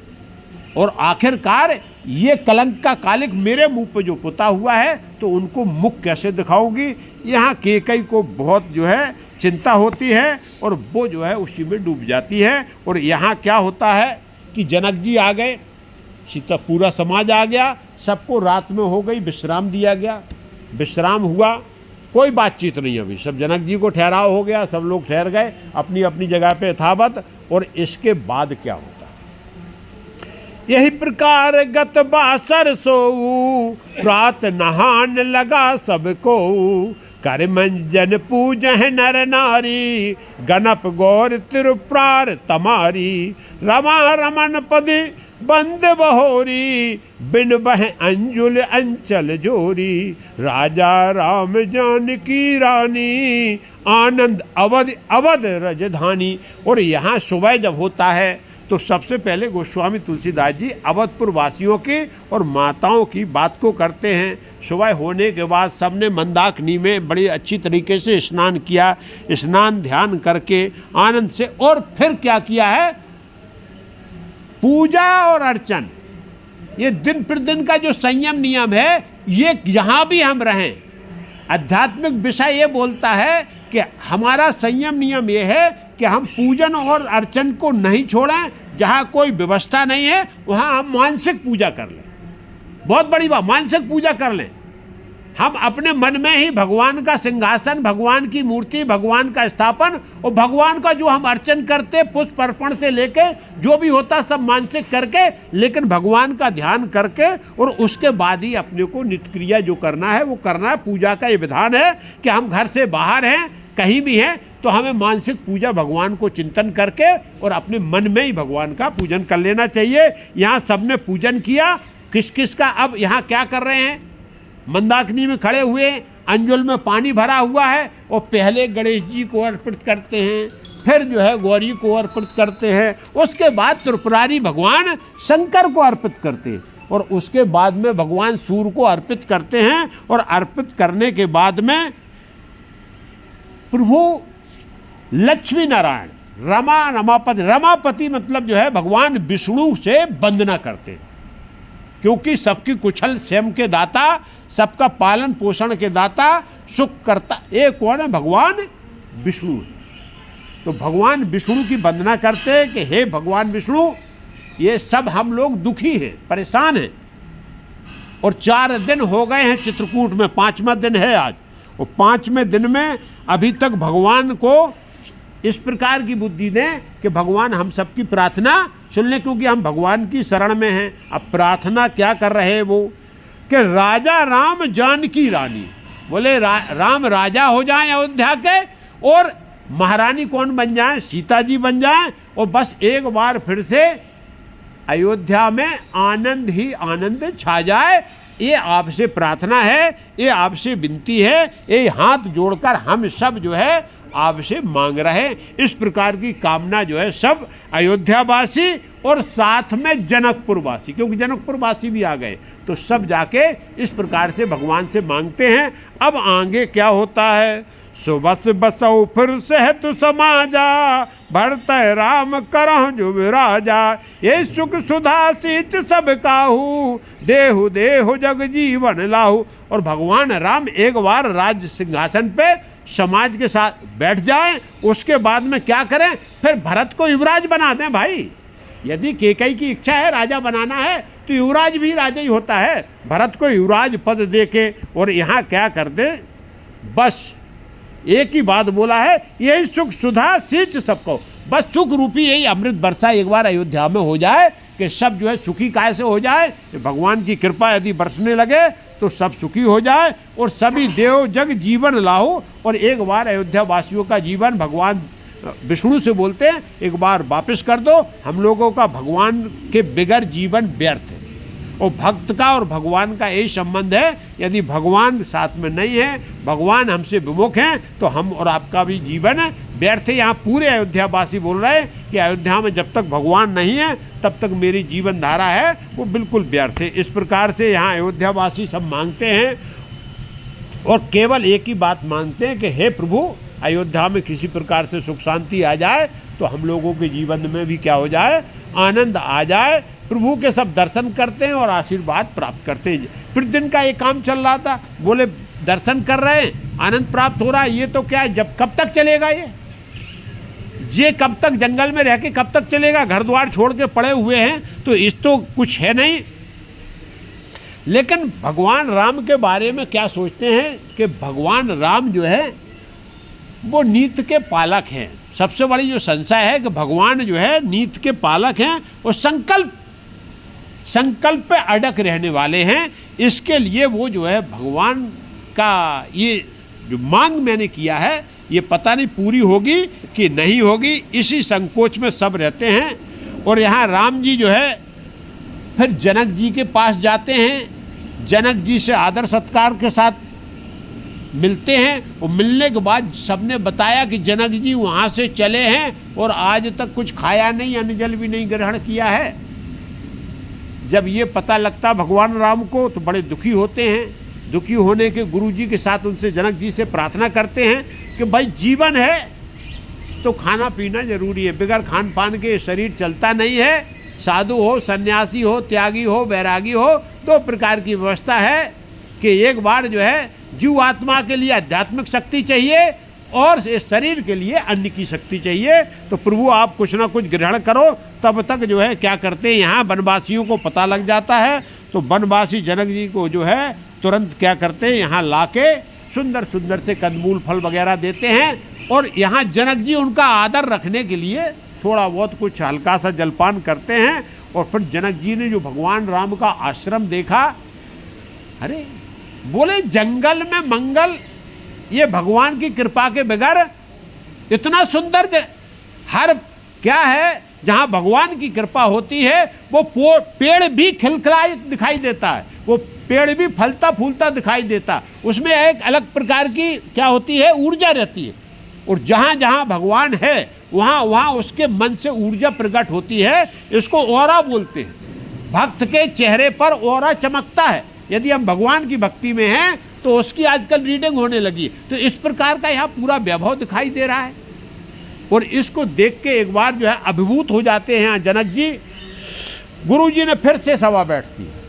और आखिरकार ये कलंक का कालिक मेरे मुंह पे जो पुता हुआ है तो उनको मुख कैसे दिखाऊंगी? यहाँ केकई को बहुत जो है चिंता होती है और वो जो है उसी में डूब जाती है। और यहाँ क्या होता है कि जनक जी आ गए, सीता पूरा समाज आ गया, सबको रात में हो गई, विश्राम दिया गया, विश्राम हुआ, कोई बातचीत नहीं अभी, सब जनक जी को ठहराव हो गया, सब लोग ठहर गए अपनी अपनी जगह पे यथावत। और इसके बाद क्या होता है? यही प्रकार गत बासर सोऊ, प्रात नहान लगा सबको, कर मंजन पूजह नर नारी, गणप गौर तिरुप्रार तमारी, रमा रमन पदि बंद बहोरी, बिन बह अंजुल अंचल जोरी, राजा राम जानकी रानी, आनंद अवध अवध रजधानी। और यहाँ सुबह जब होता है तो सबसे पहले गोस्वामी तुलसीदास जी अवधपुर वासियों की और माताओं की बात को करते हैं। सुबह होने के बाद सबने मंदाकिनी में बड़ी अच्छी तरीके से स्नान किया, स्नान ध्यान करके आनंद से, और फिर क्या किया है? पूजा और अर्चन। ये दिन प्रतिदिन का जो संयम नियम है ये यहाँ भी हम रहें। आध्यात्मिक विषय ये बोलता है कि हमारा संयम नियम ये है कि हम पूजन और अर्चन को नहीं छोड़ें, जहाँ कोई व्यवस्था नहीं है वहाँ हम मानसिक पूजा कर लें। बहुत बड़ी बात, मानसिक पूजा कर लें। हम अपने मन में ही भगवान का सिंहासन, भगवान की मूर्ति, भगवान का स्थापन और भगवान का जो हम अर्चन करते पुष्प अर्पण से लेके जो भी होता सब मानसिक करके, लेकिन भगवान का ध्यान करके, और उसके बाद ही अपने को नित्य क्रिया जो करना है वो करना है। पूजा का ये विधान है कि हम घर से बाहर हैं, कहीं भी हैं, तो हमें मानसिक पूजा भगवान को चिंतन करके और अपने मन में ही भगवान का पूजन कर लेना चाहिए। यहाँ सबने पूजन किया, किस किस का? अब यहाँ क्या कर रहे हैं? मंदाकिनी में खड़े हुए, अंजुल में पानी भरा हुआ है और पहले गणेश जी को अर्पित करते हैं, फिर जो है गौरी को अर्पित करते हैं, उसके बाद त्रिपुरारी भगवान शंकर को अर्पित करते हैं, और उसके बाद में भगवान सूर्य को अर्पित करते हैं। और अर्पित करने के बाद में प्रभु लक्ष्मी नारायण रमापति मतलब जो है भगवान विष्णु से वंदना करते हैं, क्योंकि सबकी कुशल स्वयं के दाता, सबका पालन पोषण के दाता, सुख करता एक कौन है? भगवान विष्णु। तो भगवान विष्णु की वंदना करते हैं कि हे भगवान विष्णु, ये सब हम लोग दुखी हैं, परेशान हैं, और 4 दिन हो गए हैं चित्रकूट में, 5वां दिन है आज, और 5वें दिन में अभी तक भगवान को इस प्रकार की बुद्धि दें कि भगवान हम सबकी प्रार्थना सुन लें, क्योंकि हम भगवान की शरण में हैं। अब प्रार्थना क्या कर रहे हैं वो? कि राजा राम जानकी रानी, बोले राम राजा हो जाएं अयोध्या के, और महारानी कौन बन जाए? सीता जी बन जाएं, और बस एक बार फिर से अयोध्या में आनंद ही आनंद छा जाए। ये आपसे प्रार्थना है, ये आपसे विनती है, ये हाथ जोड़कर हम सब जो है आपसे मांग रहे हैं। इस प्रकार की कामना जो है सब अयोध्यावासी और साथ में जनकपुरवासी, क्योंकि जनकपुरवासी भी आ गए, तो सब जाके इस प्रकार से भगवान से मांगते हैं। अब आगे क्या होता है? सुबस बसौ फिर सहतु समाजा, भरत राम करहु जो विराजा, ये सुख सुधा सीच सब काहू, देहु देहु जग जीवन लाहू। और भगवान राम एक बार राज सिंहासन पे समाज के साथ बैठ जाएं, उसके बाद में क्या करें? फिर भरत को युवराज बना दें भाई। यदि कैकेयी की इच्छा है राजा बनाना है तो युवराज भी राजा ही होता है। भरत को युवराज पद दे के और यहाँ क्या कर दे, बस एक ही बात बोला है, यही सुख सुधा सिंच सबको। बस सुख रूपी यही अमृत वर्षा एक बार अयोध्या में हो जाए कि सब जो है सुखी काय से हो जाए। भगवान की कृपा यदि बरसने लगे तो सब सुखी हो जाए और सभी देव जग जीवन लाहो। और एक बार अयोध्या वासियों का जीवन भगवान विष्णु से बोलते हैं, एक बार वापस कर दो, हम लोगों का भगवान के बगैर जीवन व्यर्थ है। और भक्त का और भगवान का यही संबंध है, यदि भगवान साथ में नहीं है, भगवान हमसे विमुख हैं, तो हम और आपका भी जीवन व्यर्थ है। यहाँ पूरे अयोध्या वासी बोल रहे हैं कि अयोध्या में जब तक भगवान नहीं है तब तक मेरी जीवन धारा है वो बिल्कुल व्यर्थ है। इस प्रकार से यहाँ अयोध्या वासी सब मांगते हैं और केवल एक ही बात मांगते हैं कि हे प्रभु, अयोध्या में किसी प्रकार से सुख शांति आ जाए तो हम लोगों के जीवन में भी क्या हो जाए, आनंद आ जाए। प्रभु के सब दर्शन करते हैं और आशीर्वाद प्राप्त करते हैं। प्रतिदिन का ये काम चल रहा था, बोले दर्शन कर रहे हैं, आनंद प्राप्त हो रहा है, ये तो क्या है, जब कब तक चलेगा ये कब तक जंगल में रह के कब तक चलेगा, घर द्वार छोड़ के पड़े हुए हैं, तो इस तो कुछ है नहीं। लेकिन भगवान राम के बारे में क्या सोचते हैं कि भगवान राम जो है वो नीति के पालक हैं। सबसे बड़ी जो संशय है कि भगवान जो है नीति के पालक हैं और संकल्प पे अड़क रहने वाले हैं। इसके लिए वो जो है भगवान का ये जो मांग मैंने किया है ये पता नहीं पूरी होगी कि नहीं होगी, इसी संकोच में सब रहते हैं। और यहाँ राम जी जो है फिर जनक जी के पास जाते हैं, जनक जी से आदर सत्कार के साथ मिलते हैं और मिलने के बाद सबने बताया कि जनक जी वहाँ से चले हैं और आज तक कुछ खाया नहीं, अन्न जल भी नहीं ग्रहण किया है। जब ये पता लगता भगवान राम को तो बड़े दुखी होते हैं। दुखी होने के गुरुजी के साथ उनसे जनक जी से प्रार्थना करते हैं कि भाई जीवन है तो खाना पीना जरूरी है, बगैर खान पान के शरीर चलता नहीं है। साधु हो, सन्यासी हो, त्यागी हो, वैरागी हो, दो प्रकार की व्यवस्था है कि एक बार जो है जीव आत्मा के लिए आध्यात्मिक शक्ति चाहिए और इस शरीर के लिए अन्न की शक्ति चाहिए। तो प्रभु आप कुछ ना कुछ ग्रहण करो। तब तक जो है क्या करते हैं, यहाँ वनवासियों को पता लग जाता है तो वनवासी जनक जी को जो है तुरंत क्या करते हैं, यहाँ लाके सुंदर सुंदर से कंदमूल फल वगैरह देते हैं। और यहाँ जनक जी उनका आदर रखने के लिए थोड़ा बहुत कुछ हल्का सा जलपान करते हैं। और फिर जनक जी ने जो भगवान राम का आश्रम देखा, अरे बोले जंगल में मंगल, ये भगवान की कृपा के बगैर इतना सुंदर हर क्या है, जहाँ भगवान की कृपा होती है वो पेड़ भी खिलखिलाए दिखाई देता है, वो पेड़ भी फलता फूलता दिखाई देता, उसमें एक अलग प्रकार की क्या होती है, ऊर्जा रहती है। और जहाँ जहाँ भगवान है वहाँ वहाँ उसके मन से ऊर्जा प्रकट होती है। इसको ऑरा बोलते हैं। भक्त के चेहरे पर ऑरा चमकता है। यदि हम भगवान की भक्ति में हैं तो उसकी आजकल रीडिंग होने लगी। तो इस प्रकार का यहाँ पूरा वैभव दिखाई दे रहा है और इसको देख के एक बार जो है अभिभूत हो जाते हैं जनक जी। गुरु जी ने फिर से सभा बैठती है।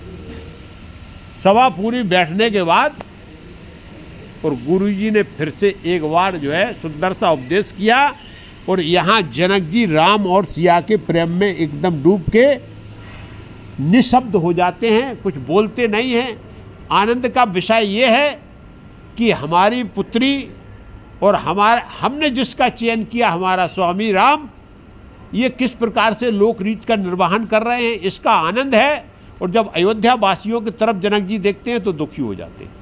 सभा पूरी बैठने के बाद और गुरु जी ने फिर से एक बार जो है सुंदर सा उपदेश किया और यहाँ जनक जी राम और सिया के प्रेम में एकदम डूब के निशब्द हो जाते हैं, कुछ बोलते नहीं हैं। आनंद का विषय ये है कि हमारी पुत्री और हमने जिसका चयन किया हमारा स्वामी राम, ये किस प्रकार से लोक रीत का निर्वहन कर रहे हैं, इसका आनंद है। और जब अयोध्या वासियों की तरफ जनक जी देखते हैं तो दुखी हो जाते हैं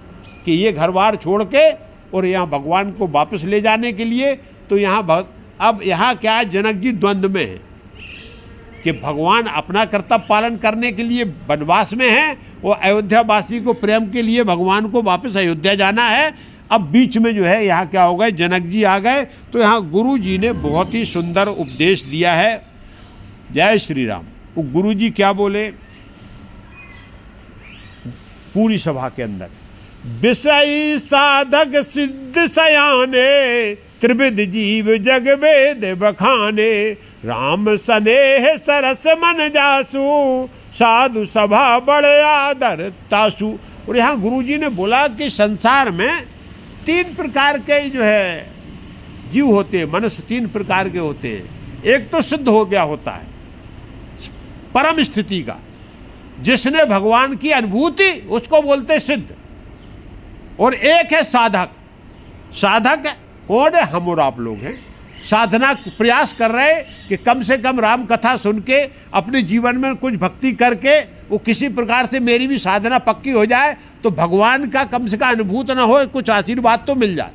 कि ये घर बार छोड़ के और यहाँ भगवान को वापस ले जाने के लिए, तो यहाँ अब यहाँ क्या है, जनक जी द्वंद्व में है कि भगवान अपना कर्तव्य पालन करने के लिए वनवास में है और अयोध्या वासी को प्रेम के लिए भगवान को वापस अयोध्या जाना है। अब बीच में जो है यहाँ क्या हो गए, जनक जी आ गए। तो यहाँ गुरु जी ने बहुत ही सुंदर उपदेश दिया है। जय श्री राम। वो गुरु जी क्या बोले पूरी सभा के अंदर, विषय साधक सिद्ध सयाने, त्रिविध जीव जग वेद बखाने, राम सनेह सरस मन जासु, साधु सभा बड़े आदर तासु। और यहाँ गुरुजी ने बोला कि संसार में तीन प्रकार के जो है जीव होते हैं, मनुष्य तीन प्रकार के होते हैं। एक तो सिद्ध हो गया होता है, परम स्थिति का। जिसने भगवान की अनुभूति उसको बोलते सिद्ध। और एक है साधक। साधक कौन है? हम और आप लोग हैं। साधना प्रयास कर रहे कि कम से कम राम कथा सुन के अपने जीवन में कुछ भक्ति करके वो किसी प्रकार से मेरी भी साधना पक्की हो जाए, तो भगवान का कम से कम अनुभूत ना हो, कुछ आशीर्वाद तो मिल जाए।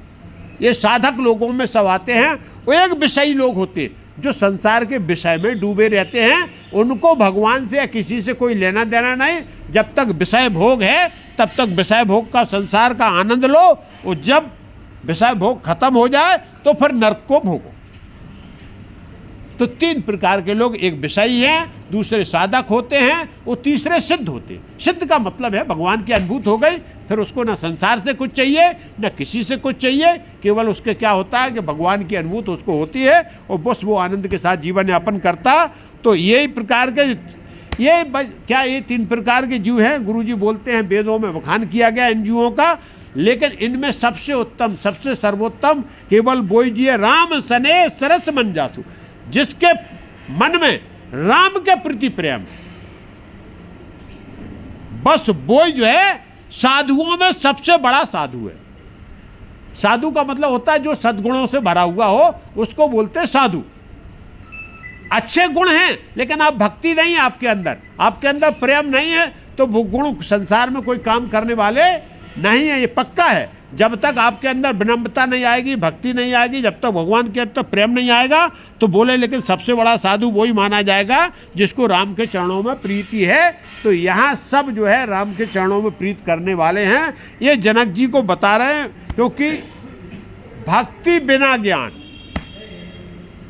ये साधक लोगों में सब आते हैं। वो एक विषयी लोग होते हैं जो संसार के विषय में डूबे रहते हैं। उनको भगवान से या किसी से कोई लेना देना नहीं। जब तक विषय भोग है तब तक विषय भोग का, संसार का आनंद लो। और जब विषय भोग खत्म हो जाए तो फिर नरक को भोगो। तो तीन प्रकार के लोग, एक विषयी हैं, दूसरे साधक होते हैं, वो तीसरे सिद्ध होते हैं। सिद्ध का मतलब है भगवान की अनुभूत हो गई, फिर उसको ना संसार से कुछ चाहिए ना किसी से कुछ चाहिए। केवल उसके क्या होता है कि भगवान की अनुभूत उसको होती है और बस वो आनंद के साथ जीवन यापन करता। तो यही प्रकार के ये तीन प्रकार के जीव हैं। गुरुजी बोलते हैं वेदों में बखान किया गया इन जीवों का, लेकिन इनमें सबसे उत्तम, सबसे सर्वोत्तम केवल वही जी है, राम सने सरस मन जासु, जिसके मन में राम के प्रति प्रेम। बस वो जो है साधुओं में सबसे बड़ा साधु है। साधु का मतलब होता है जो सद्गुणों से भरा हुआ हो, उसको बोलते हैं साधु। अच्छे गुण हैं लेकिन आप भक्ति नहीं है आपके अंदर प्रेम नहीं है, तो वो गुण संसार में कोई काम करने वाले नहीं है। ये पक्का है। जब तक आपके अंदर विनम्रता नहीं आएगी, भक्ति नहीं आएगी, जब तक भगवान के अंदर प्रेम नहीं आएगा, तो बोले लेकिन सबसे बड़ा साधु वही माना जाएगा जिसको राम के चरणों में प्रीति है। तो यहाँ सब जो है राम के चरणों में प्रीत करने वाले हैं। ये जनक जी को बता रहे हैं, क्योंकि भक्ति बिना ज्ञान,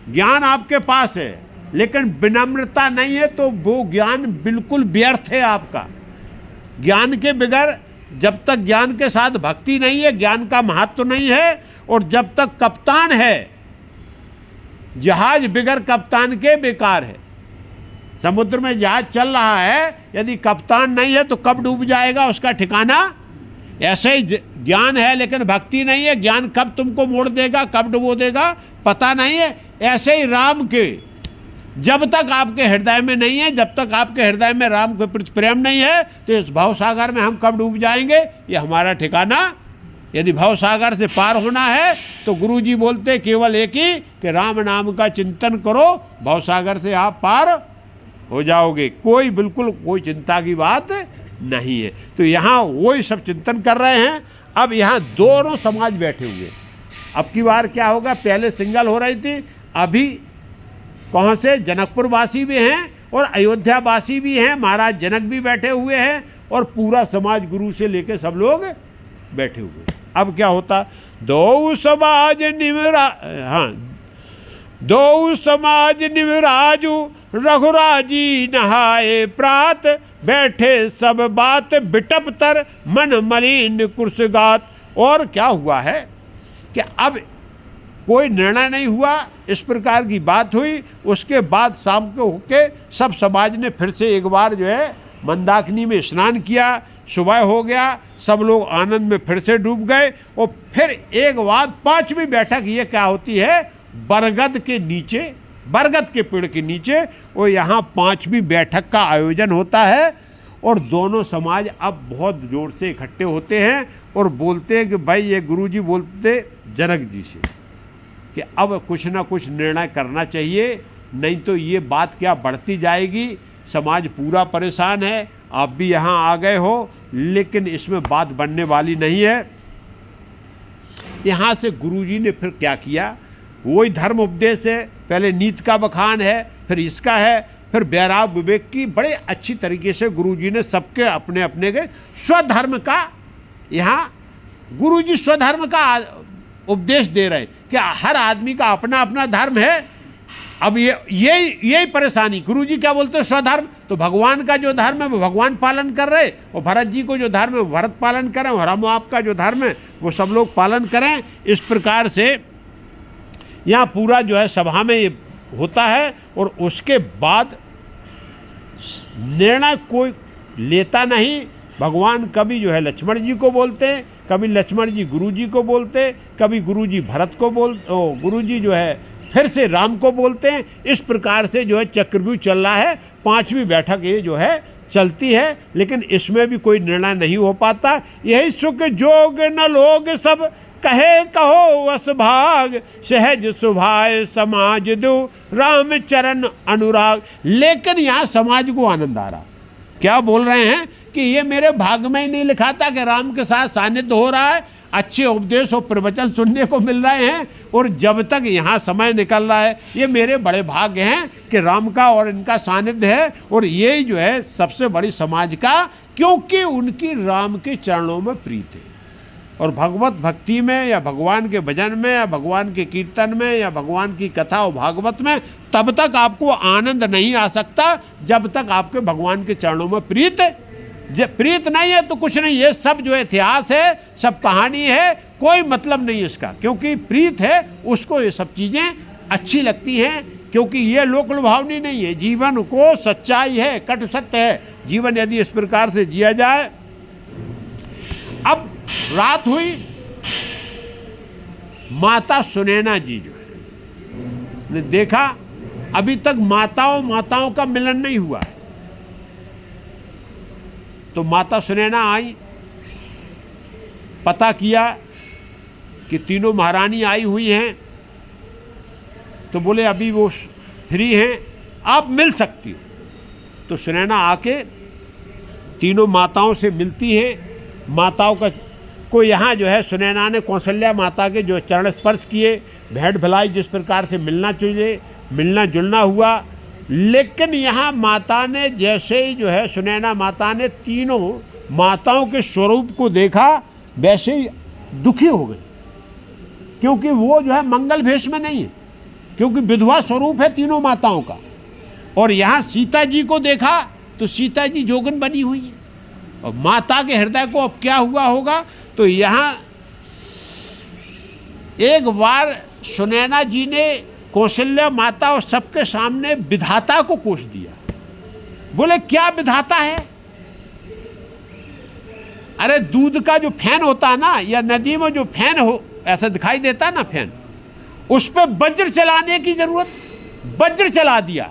ज्ञान आपके पास है लेकिन विनम्रता नहीं है, तो वो ज्ञान बिल्कुल व्यर्थ है आपका। ज्ञान के बगैर, जब तक ज्ञान के साथ भक्ति नहीं है, ज्ञान का महत्व नहीं है। और जब तक कप्तान है, जहाज बिगर कप्तान के बेकार है। समुद्र में जहाज चल रहा है, यदि कप्तान नहीं है तो कब डूब जाएगा उसका ठिकाना। ऐसे ही ज्ञान है लेकिन भक्ति नहीं है, ज्ञान कब तुमको मोड़ देगा, कब डुबो देगा पता नहीं है। ऐसे ही राम के जब तक आपके हृदय में नहीं है, जब तक आपके हृदय में राम के प्रति प्रेम नहीं है, तो इस भव सागर में हम कब डूब जाएंगे, ये हमारा ठिकाना। यदि भव सागर से पार होना है तो गुरुजी बोलते केवल एक ही कि राम नाम का चिंतन करो, भव सागर से आप पार हो जाओगे। बिल्कुल कोई चिंता की बात नहीं है। तो यहाँ वही सब चिंतन कर रहे हैं। अब यहाँ दोनों समाज बैठे हुए। अब की बार क्या होगा, पहले सिंगल हो रही थी, अभी कौन से जनकपुर वासी भी हैं और अयोध्या वासी भी हैं, महाराज जनक भी बैठे हुए हैं और पूरा समाज गुरु से लेकर सब लोग बैठे हुए। अब क्या होता, दो समाज निमराजू रघुराजी नहाए प्रात, बैठे सब बात बिटप तर मन मलिन कुर्सगात। और क्या हुआ है कि अब कोई निर्णय नहीं हुआ, इस प्रकार की बात हुई। उसके बाद शाम को होके सब समाज ने फिर से एक बार जो है मंदाकिनी में स्नान किया, सुबह हो गया, सब लोग आनंद में फिर से डूब गए। और फिर एक बाद पांचवी बैठक ये क्या होती है, बरगद के नीचे, बरगद के पेड़ के नीचे, और यहाँ पांचवी बैठक का आयोजन होता है। और दोनों समाज अब बहुत जोर से इकट्ठे होते हैं और बोलते हैं कि भाई, ये गुरुजी बोलते जनक जी से कि अब कुछ ना कुछ निर्णय करना चाहिए, नहीं तो ये बात क्या बढ़ती जाएगी, समाज पूरा परेशान है। आप भी यहाँ आ गए हो लेकिन इसमें बात बनने वाली नहीं है। यहाँ से गुरुजी ने फिर क्या किया, वही धर्म उपदेश है, पहले नीति का बखान है, फिर इसका है, फिर वैराग विवेक की बड़े अच्छी तरीके से गुरुजी ने सबके अपने अपने के स्वधर्म का, यहाँ गुरुजी स्वधर्म का उपदेश दे रहे हैं कि हर आदमी का अपना अपना धर्म है। अब यही परेशानी, गुरुजी क्या बोलते हैं, स्वधर्म। तो भगवान का जो धर्म है वो भगवान पालन कर रहे, और भरत जी को जो धर्म है वो भरत पालन करें, और हम आपका जो धर्म है वो सब लोग पालन करें। इस प्रकार से यहाँ पूरा जो है सभा में ये होता है। और उसके बाद निर्णय कोई लेता नहीं। भगवान कभी जो है लक्ष्मण जी को बोलते, कभी लक्ष्मण जी गुरु जी को बोलते, कभी गुरु जी भरत को गुरु जी जो है फिर से राम को बोलते हैं। इस प्रकार से जो है चक्रव्यूह चल रहा है। 5वीं बैठक ये जो है चलती है, लेकिन इसमें भी कोई निर्णय नहीं हो पाता। यही सुख जोग न लोग सब कहे कहो वस भाग, सहज सुभाय समाज दो राम चरण अनुराग। लेकिन यहाँ समाज को आनंद आ रहा। क्या बोल रहे हैं कि ये मेरे भाग में ही नहीं लिखा था कि राम के साथ सानिध्य हो रहा है, अच्छे उपदेश और प्रवचन सुनने को मिल रहे हैं, और जब तक यहाँ समय निकल रहा है ये मेरे बड़े भाग्य हैं कि राम का और इनका सानिध्य है। और ये जो है सबसे बड़ी समाज का, क्योंकि उनकी राम के चरणों में प्रीत है। और भगवत भक्ति में या भगवान के भजन में या भगवान के कीर्तन में या भगवान की कथा और भागवत में तब तक आपको आनंद नहीं आ सकता जब तक आपके भगवान के चरणों में प्रीत है। जब प्रीत नहीं है तो कुछ नहीं, ये सब जो इतिहास है, सब कहानी है, कोई मतलब नहीं इसका। क्योंकि प्रीत है उसको ये सब चीज़ें अच्छी लगती हैं, क्योंकि ये लोक लुभावनी नहीं है। जीवन को सच्चाई है, कटु सत्य है। जीवन यदि इस प्रकार से जिया जाए। अब रात हुई, माता सुनैना जी जो है ने देखा अभी तक माताओं का मिलन नहीं हुआ। तो माता सुनैना आई, पता किया कि तीनों महारानी आई हुई हैं। तो बोले अभी वो फ्री हैं, आप मिल सकती हो। तो सुनैना आके तीनों माताओं से मिलती है। माताओं को यहाँ जो है सुनैना ने कौशल्या माता के जो चरण स्पर्श किए, भेंट भलाई जिस प्रकार से मिलना चाहिए, मिलना जुलना हुआ। लेकिन यहाँ माता ने जैसे ही जो है सुनैना माता ने तीनों माताओं के स्वरूप को देखा, वैसे ही दुखी हो गई, क्योंकि वो जो है मंगल भेष में नहीं है, क्योंकि विधवा स्वरूप है तीनों माताओं का। और यहाँ सीता जी को देखा तो सीता जी जोगन बनी हुई है। और माता के हृदय को अब क्या हुआ होगा। तो यहाँ एक बार सुनैना जी ने कौशल्या माता और सबके सामने विधाता को कोस दिया। बोले क्या विधाता है? अरे दूध का जो फैन होता है ना, या नदी में जो फैन हो ऐसा दिखाई देता है ना फैन, उस पर वज्र चलाने की जरूरत, वज्र चला दिया।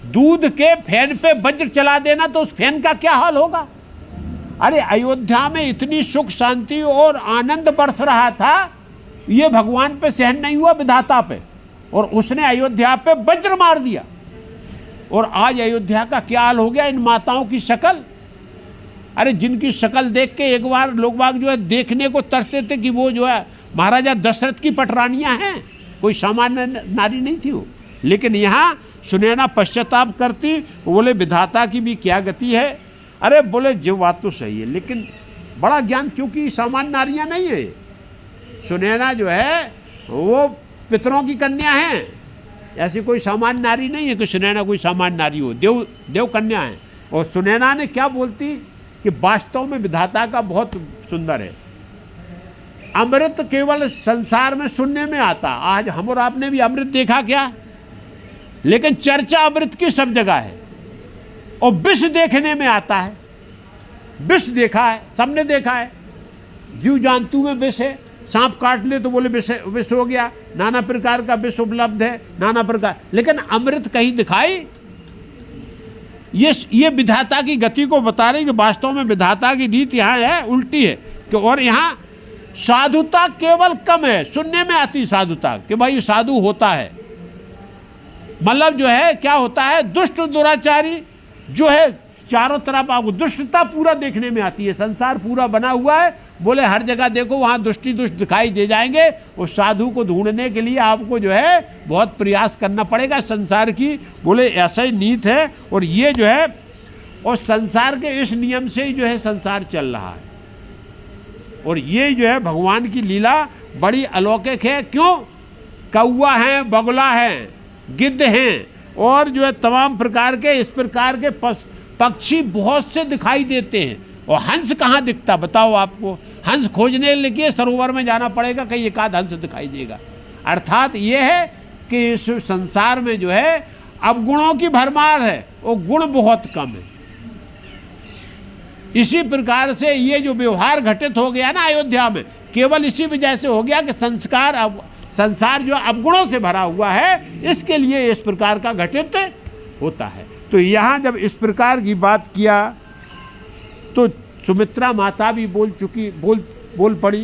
दूध के फैन पे वज्र चला देना तो उस फैन का क्या हाल होगा। अरे अयोध्या में इतनी सुख शांति और आनंद बरस रहा था, ये भगवान पे सहन नहीं हुआ, विधाता पे, और उसने अयोध्या पे वज्र मार दिया। और आज अयोध्या का क्या हाल हो गया इन माताओं की शक्ल। अरे जिनकी शक्ल देख के एक बार लोग बाग जो है देखने को तरसते थे कि वो जो है महाराजा दशरथ की पटरानियां हैं, कोई सामान्य नारी नहीं थी वो। लेकिन यहाँ सुनैना पश्चाताप करती, बोले विधाता की भी क्या गति है। अरे बोले जो बात तो सही है, लेकिन बड़ा ज्ञान, क्योंकि सामान्य नारियां नहीं है। सुनैना जो है वो पितरों की कन्या है, ऐसी कोई सामान्य नारी नहीं है कि सुनैना कोई सामान्य नारी हो, देव कन्या है। और सुनैना ने क्या बोलती कि वास्तव में विधाता का बहुत सुंदर है। अमृत केवल संसार में सुनने में आता, आज हम और आपने भी अमृत देखा क्या, लेकिन चर्चा अमृत की सब जगह है। और विष देखने में आता है, विष देखा है, सबने देखा है। जीव जंतु में विष है, सांप काट ले तो बोले विष हो गया, नाना प्रकार का विष उपलब्ध है, नाना प्रकार। लेकिन अमृत कहीं दिखाई। ये विधाता की गति को बता रही कि वास्तव में विधाता की रीत यहाँ है उल्टी है कि, और यहाँ साधुता केवल कम है, सुनने में आती साधुता कि भाई साधु होता है, मतलब जो है क्या होता है, दुष्ट दुराचारी जो है चारों तरफ आपको दुष्टता पूरा देखने में आती है। संसार पूरा बना हुआ है, बोले हर जगह देखो वहाँ दुष्टि दुष्ट दिखाई दे जाएंगे। उस साधु को ढूंढने के लिए आपको जो है बहुत प्रयास करना पड़ेगा। संसार की बोले ऐसा ही नीत है, और ये जो है और संसार के इस नियम से ही जो है संसार चल रहा है। और ये जो है भगवान की लीला बड़ी अलौकिक है। क्यों? कौआ है, बगुला है, गिद्ध हैं, और जो है तमाम प्रकार के इस प्रकार के पक्षी बहुत से दिखाई देते हैं। और हंस कहाँ दिखता बताओ आपको? हंस खोजने के लिए सरोवर में जाना पड़ेगा, कहीं एक आध हंस दिखाई देगा। अर्थात ये है कि इस संसार में जो है अवगुणों की भरमार है और गुण बहुत कम है। इसी प्रकार से ये जो व्यवहार घटित हो गया ना अयोध्या में, केवल इसी वजह से हो गया कि संस्कार संसार जो अवगुणों से भरा हुआ है, इसके लिए इस प्रकार का घटित होता है। तो यहाँ जब इस प्रकार की बात किया तो सुमित्रा माता भी बोल पड़ी।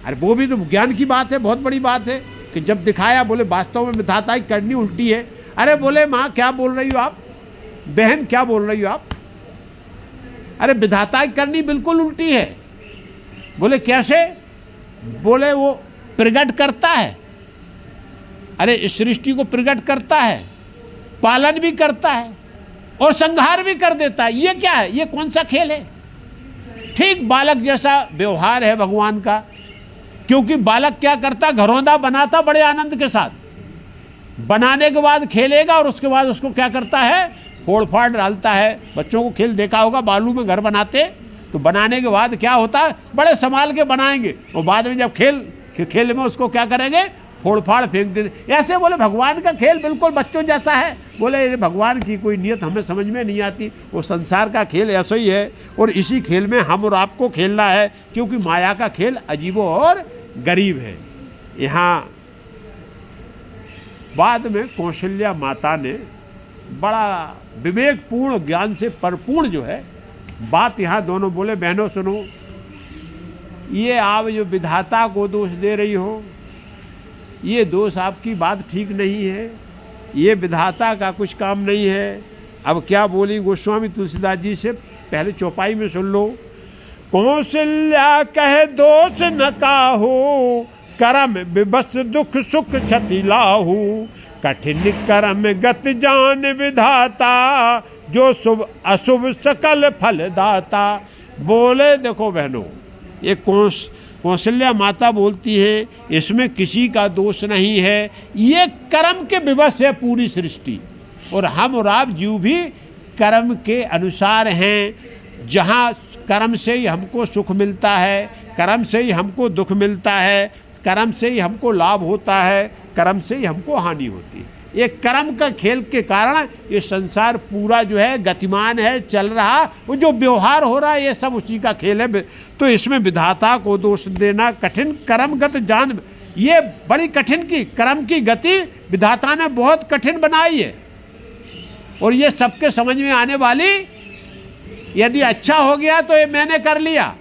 अरे वो भी तो ज्ञान की बात है, बहुत बड़ी बात है कि जब दिखाया, बोले वास्तव में विधाता की करनी उल्टी है। अरे बोले माँ क्या बोल रही हो आप, बहन क्या बोल रही हो आप? अरे विधाता की करनी बिल्कुल उल्टी है। बोले कैसे? बोले वो प्रकट करता है, अरे इस सृष्टि को प्रकट करता है, पालन भी करता है और संहार भी कर देता है। ये क्या है? ये कौन सा खेल है? ठीक बालक जैसा व्यवहार है भगवान का। क्योंकि बालक क्या करता? घरौंदा बनाता बड़े आनंद के साथ, बनाने के बाद खेलेगा और उसके बाद उसको क्या करता है? फोड़ फाड़ डालता है। बच्चों को खेल देखा होगा, बालू में घर बनाते, तो बनाने के बाद क्या होता है? बड़े संभाल के बनाएंगे और बाद में जब खेल में उसको क्या करेंगे? फोड़ फाड़ फेंक देते। ऐसे बोले भगवान का खेल बिल्कुल बच्चों जैसा है। बोले भगवान की कोई नियत हमें समझ में नहीं आती, वो संसार का खेल ऐसा ही है और इसी खेल में हम और आपको खेलना है, क्योंकि माया का खेल अजीबो और गरीब है। यहाँ बाद में कौशल्या माता ने बड़ा विवेकपूर्ण ज्ञान से परिपूर्ण जो है बात यहाँ दोनों बोले, बहनों सुनो, ये आप जो विधाता को दोष दे रही हो, ये दोष आपकी बात ठीक नहीं है, ये विधाता का कुछ काम नहीं है। अब क्या बोली गोस्वामी तुलसीदास जी से, पहले चौपाई में सुन लो। कौशल्या कहे दोष न काहू, करम विबस दुख सुख क्षति लाहू, कठिन कर्म गत जान विधाता, जो शुभ अशुभ सकल फल दाता। बोले देखो बहनों, ये कौशल्या माता बोलती है, इसमें किसी का दोष नहीं है, ये कर्म के विवश है पूरी सृष्टि, और हम और आप जीव भी कर्म के अनुसार हैं। जहाँ कर्म से ही हमको सुख मिलता है, कर्म से ही हमको दुख मिलता है, कर्म से ही हमको लाभ होता है, कर्म से ही हमको हानि होती है। ये कर्म का खेल के कारण ये संसार पूरा जो है गतिमान है, चल रहा, वो जो व्यवहार हो रहा है ये सब उसी का खेल है। तो इसमें विधाता को दोष देना, कठिन कर्मगत जान, ये बड़ी कठिन की कर्म की गति विधाता ने बहुत कठिन बनाई है, और ये सबके समझ में आने वाली। यदि अच्छा हो गया तो ये मैंने कर लिया,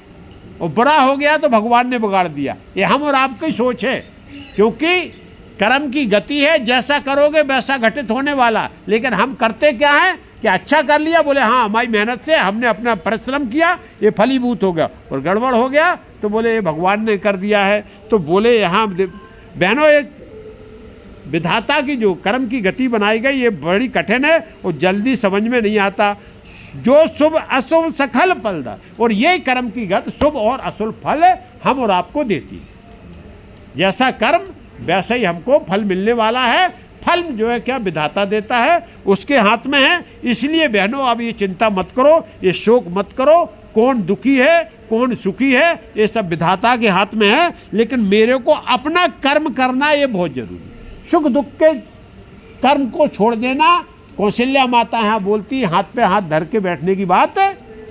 और बुरा हो गया तो भगवान ने बिगाड़ दिया। ये हम और आपकी सोच है, क्योंकि कर्म की गति है, जैसा करोगे वैसा घटित होने वाला। लेकिन हम करते क्या है कि अच्छा कर लिया, बोले हाँ हमारी मेहनत से हमने अपना परिश्रम किया, ये फलीभूत हो गया, और गड़बड़ हो गया तो बोले ये भगवान ने कर दिया है। तो बोले यहाँ बहनों, एक विधाता की जो कर्म की गति बनाई गई ये बड़ी कठिन है और जल्दी समझ में नहीं आता। जो शुभ अशुभ सखल फल दा, और यही कर्म की गति शुभ और अशुभ फल हम और आपको देती है। जैसा कर्म वैसा ही हमको फल मिलने वाला है। फल जो है क्या विधाता देता है, उसके हाथ में है। इसलिए बहनों अब ये चिंता मत करो, ये शोक मत करो, कौन दुखी है कौन सुखी है ये सब विधाता के हाथ में है। लेकिन मेरे को अपना कर्म करना ये बहुत जरूरी। सुख दुख के कर्म को छोड़ देना, कौशल्या माता यहाँ बोलती हाथ पे हाथ धर के बैठने की बात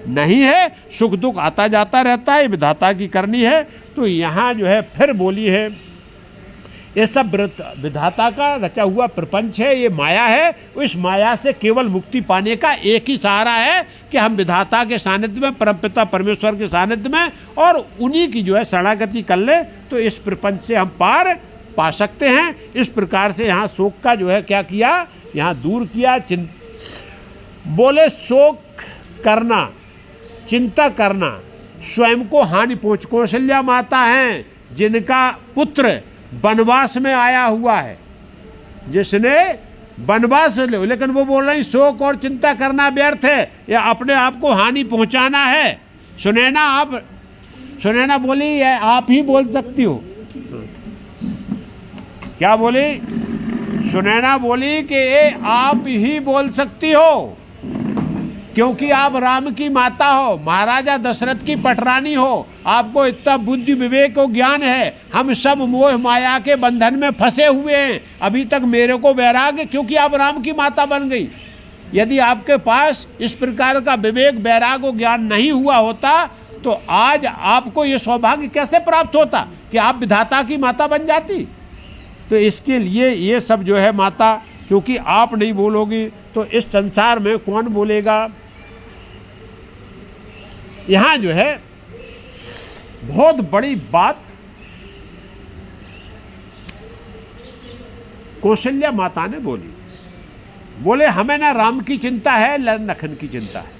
नहीं है। सुख दुख आता जाता रहता है, विधाता की करनी है। तो यहाँ जो है फिर बोली है, ये सब विधाता का रचा हुआ प्रपंच है, ये माया है। इस माया से केवल मुक्ति पाने का एक ही सहारा है कि हम विधाता के सानिध्य में, परमपिता परमेश्वर के सानिध्य में, और उन्हीं की जो है शरणागति कर ले तो इस प्रपंच से हम पार पा सकते हैं। इस प्रकार से यहाँ शोक का जो है क्या किया, यहाँ दूर किया। बोले शोक करना, चिंता करना, स्वयं को हानि पहुँच। कौशल्या माता हैं जिनका पुत्र वनवास में आया हुआ है, जिसने वनवास ले, लेकिन वो बोल रही शोक और चिंता करना व्यर्थ है, या अपने आप को हानि पहुंचाना है। सुनैना आप, सुनैना बोली है आप ही बोल सकती हो। क्या बोली? सुनैना बोली कि ये आप ही बोल सकती हो, क्योंकि आप राम की माता हो, महाराजा दशरथ की पटरानी हो, आपको इतना बुद्धि विवेक और ज्ञान है। हम सब मोह माया के बंधन में फंसे हुए हैं। अभी तक मेरे को वैराग्य, क्योंकि आप राम की माता बन गई। यदि आपके पास इस प्रकार का विवेक वैराग्य और ज्ञान नहीं हुआ होता तो आज आपको ये सौभाग्य कैसे प्राप्त होता कि आप विधाता की माता बन जाती। तो इसके लिए ये सब जो है माता, क्योंकि आप नहीं बोलोगी तो इस संसार में कौन बोलेगा। यहां जो है बहुत बड़ी बात कौशल्या माता ने बोली। बोले हमें ना राम की चिंता है न लखन की चिंता है।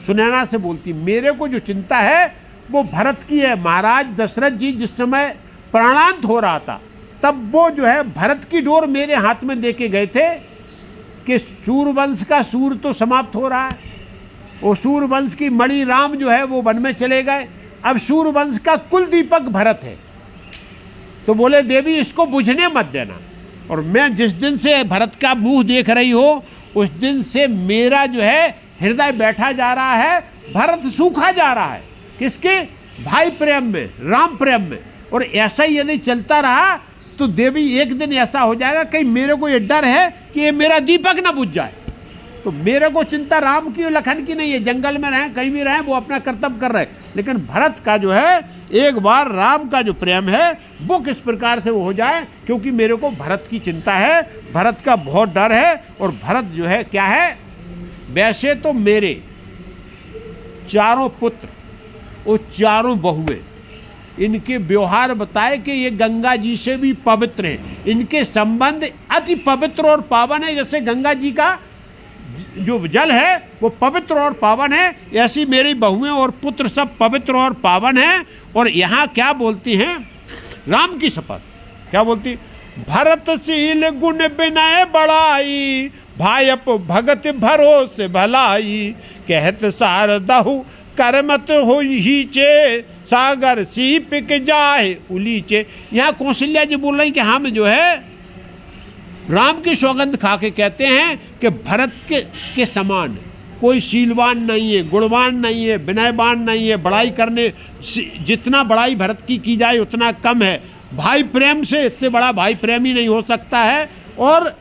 सुनैना से बोलती मेरे को जो चिंता है वो भरत की है। महाराज दशरथ जी जिस समय प्राणांत हो रहा था तब वो जो है भरत की डोर मेरे हाथ में देके गए थे कि सूर्यवंश का सूर तो समाप्त हो रहा है, वो सूर्यवंश की मणि राम जो है वो वन में चले गए, अब सूर्यवंश का कुल दीपक भरत है। तो बोले देवी इसको बुझने मत देना, और मैं जिस दिन से भरत का मुंह देख रही हो उस दिन से मेरा जो है हृदय बैठा जा रहा है, भरत सूखा जा रहा है। किसके? भाई प्रेम में, राम प्रेम में। और ऐसा ही यदि चलता रहा तो देवी एक दिन ऐसा हो जाएगा कहीं मेरे को ये डर है कि ये मेरा दीपक ना बुझ जाए। तो मेरे को चिंता राम की और लखन की नहीं है, जंगल में रहें कहीं भी रहें वो अपना कर्तव्य कर रहे हैं, लेकिन भरत का जो है एक बार राम का जो प्रेम है वो किस प्रकार से वो हो जाए, क्योंकि मेरे को भरत की चिंता है, भरत का बहुत डर है। और भरत जो है क्या है, वैसे तो मेरे चारों पुत्र और चारों बहुएं, इनके व्यवहार बताए कि ये गंगा जी से भी पवित्र हैं, इनके संबंध अति पवित्र और पावन है। जैसे गंगा जी का जो जल है वो पवित्र और पावन है, ऐसी मेरी बहुएं और पुत्र सब पवित्र और पावन हैं। और यहाँ क्या बोलती हैं, राम की शपथ क्या बोलती, भरतशील गुण विनय बड़ाई, भायप भगत भरोसे भलाई, कहत सारदहु करमत हो हीचे, सागर सीप के जाए उलीचे। यहाँ कौशल्या जी बोल रही कि हम जो है राम की सौगंध खा के कहते हैं कि भरत के समान कोई शीलवान नहीं है, गुणवान नहीं है, विनयवान नहीं है, बड़ाई करने जितना बड़ाई भरत की जाए उतना कम है। भाई प्रेम से इससे बड़ा भाई प्रेम ही नहीं हो सकता है। और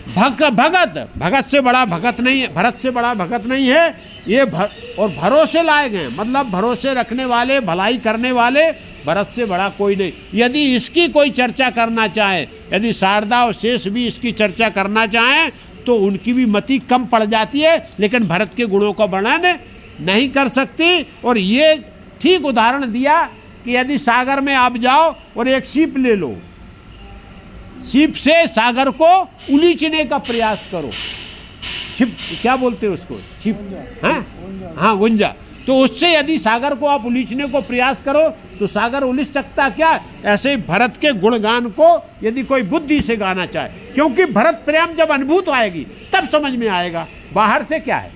भगत से बड़ा भगत नहीं है, भरत से बड़ा भगत नहीं है ये। और भरोसे लायक हैं, मतलब भरोसे रखने वाले, भलाई करने वाले, भरत से बड़ा कोई नहीं। यदि इसकी कोई चर्चा करना चाहे, यदि शारदा और शेष भी इसकी चर्चा करना चाहें तो उनकी भी मति कम पड़ जाती है, लेकिन भरत के गुणों का वर्णन नहीं कर सकती। और ये ठीक उदाहरण दिया कि यदि सागर में आप जाओ और एक सीप ले लो, सीप से सागर को उलीचने का प्रयास करो, छिप क्या बोलते हैं उसको, छिप, हाँ गुंजा, तो उससे यदि सागर को आप उलीचने को प्रयास करो तो सागर उलीच सकता क्या। ऐसे ही भरत के गुणगान को यदि कोई बुद्धि से गाना चाहे, क्योंकि भरत प्रेम जब अनुभूत आएगी तब समझ में आएगा, बाहर से क्या है।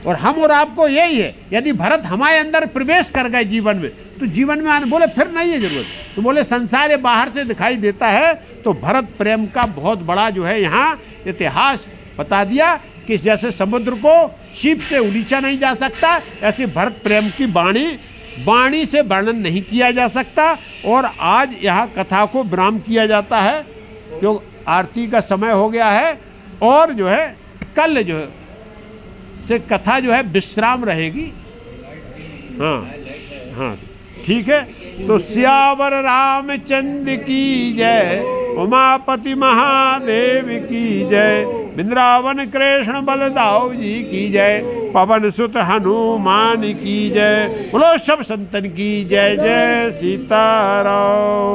और हम और आपको यही है, यदि भरत हमारे अंदर प्रवेश कर गए जीवन में तो जीवन में आने, बोले फिर नहीं है जरूरत, तो बोले संसार ये बाहर से दिखाई देता है। तो भरत प्रेम का बहुत बड़ा जो है यहाँ इतिहास बता दिया कि जैसे समुद्र को सीप से उलीचा नहीं जा सकता, ऐसे भरत प्रेम की वाणी से वर्णन नहीं किया जा सकता। और आज यहाँ कथा को विराम किया जाता है, जो आरती का समय हो गया है। और जो है कल जो है से कथा जो है विश्राम रहेगी। हाँ ठीक है। तो सियावर रामचंद्र की जय, उमापति महादेव की जय, वृंदावन कृष्ण बलदाऊ जी की जय, पवन सुत हनुमान की जय। बोलो सब संतन की जय। जय सीताराम।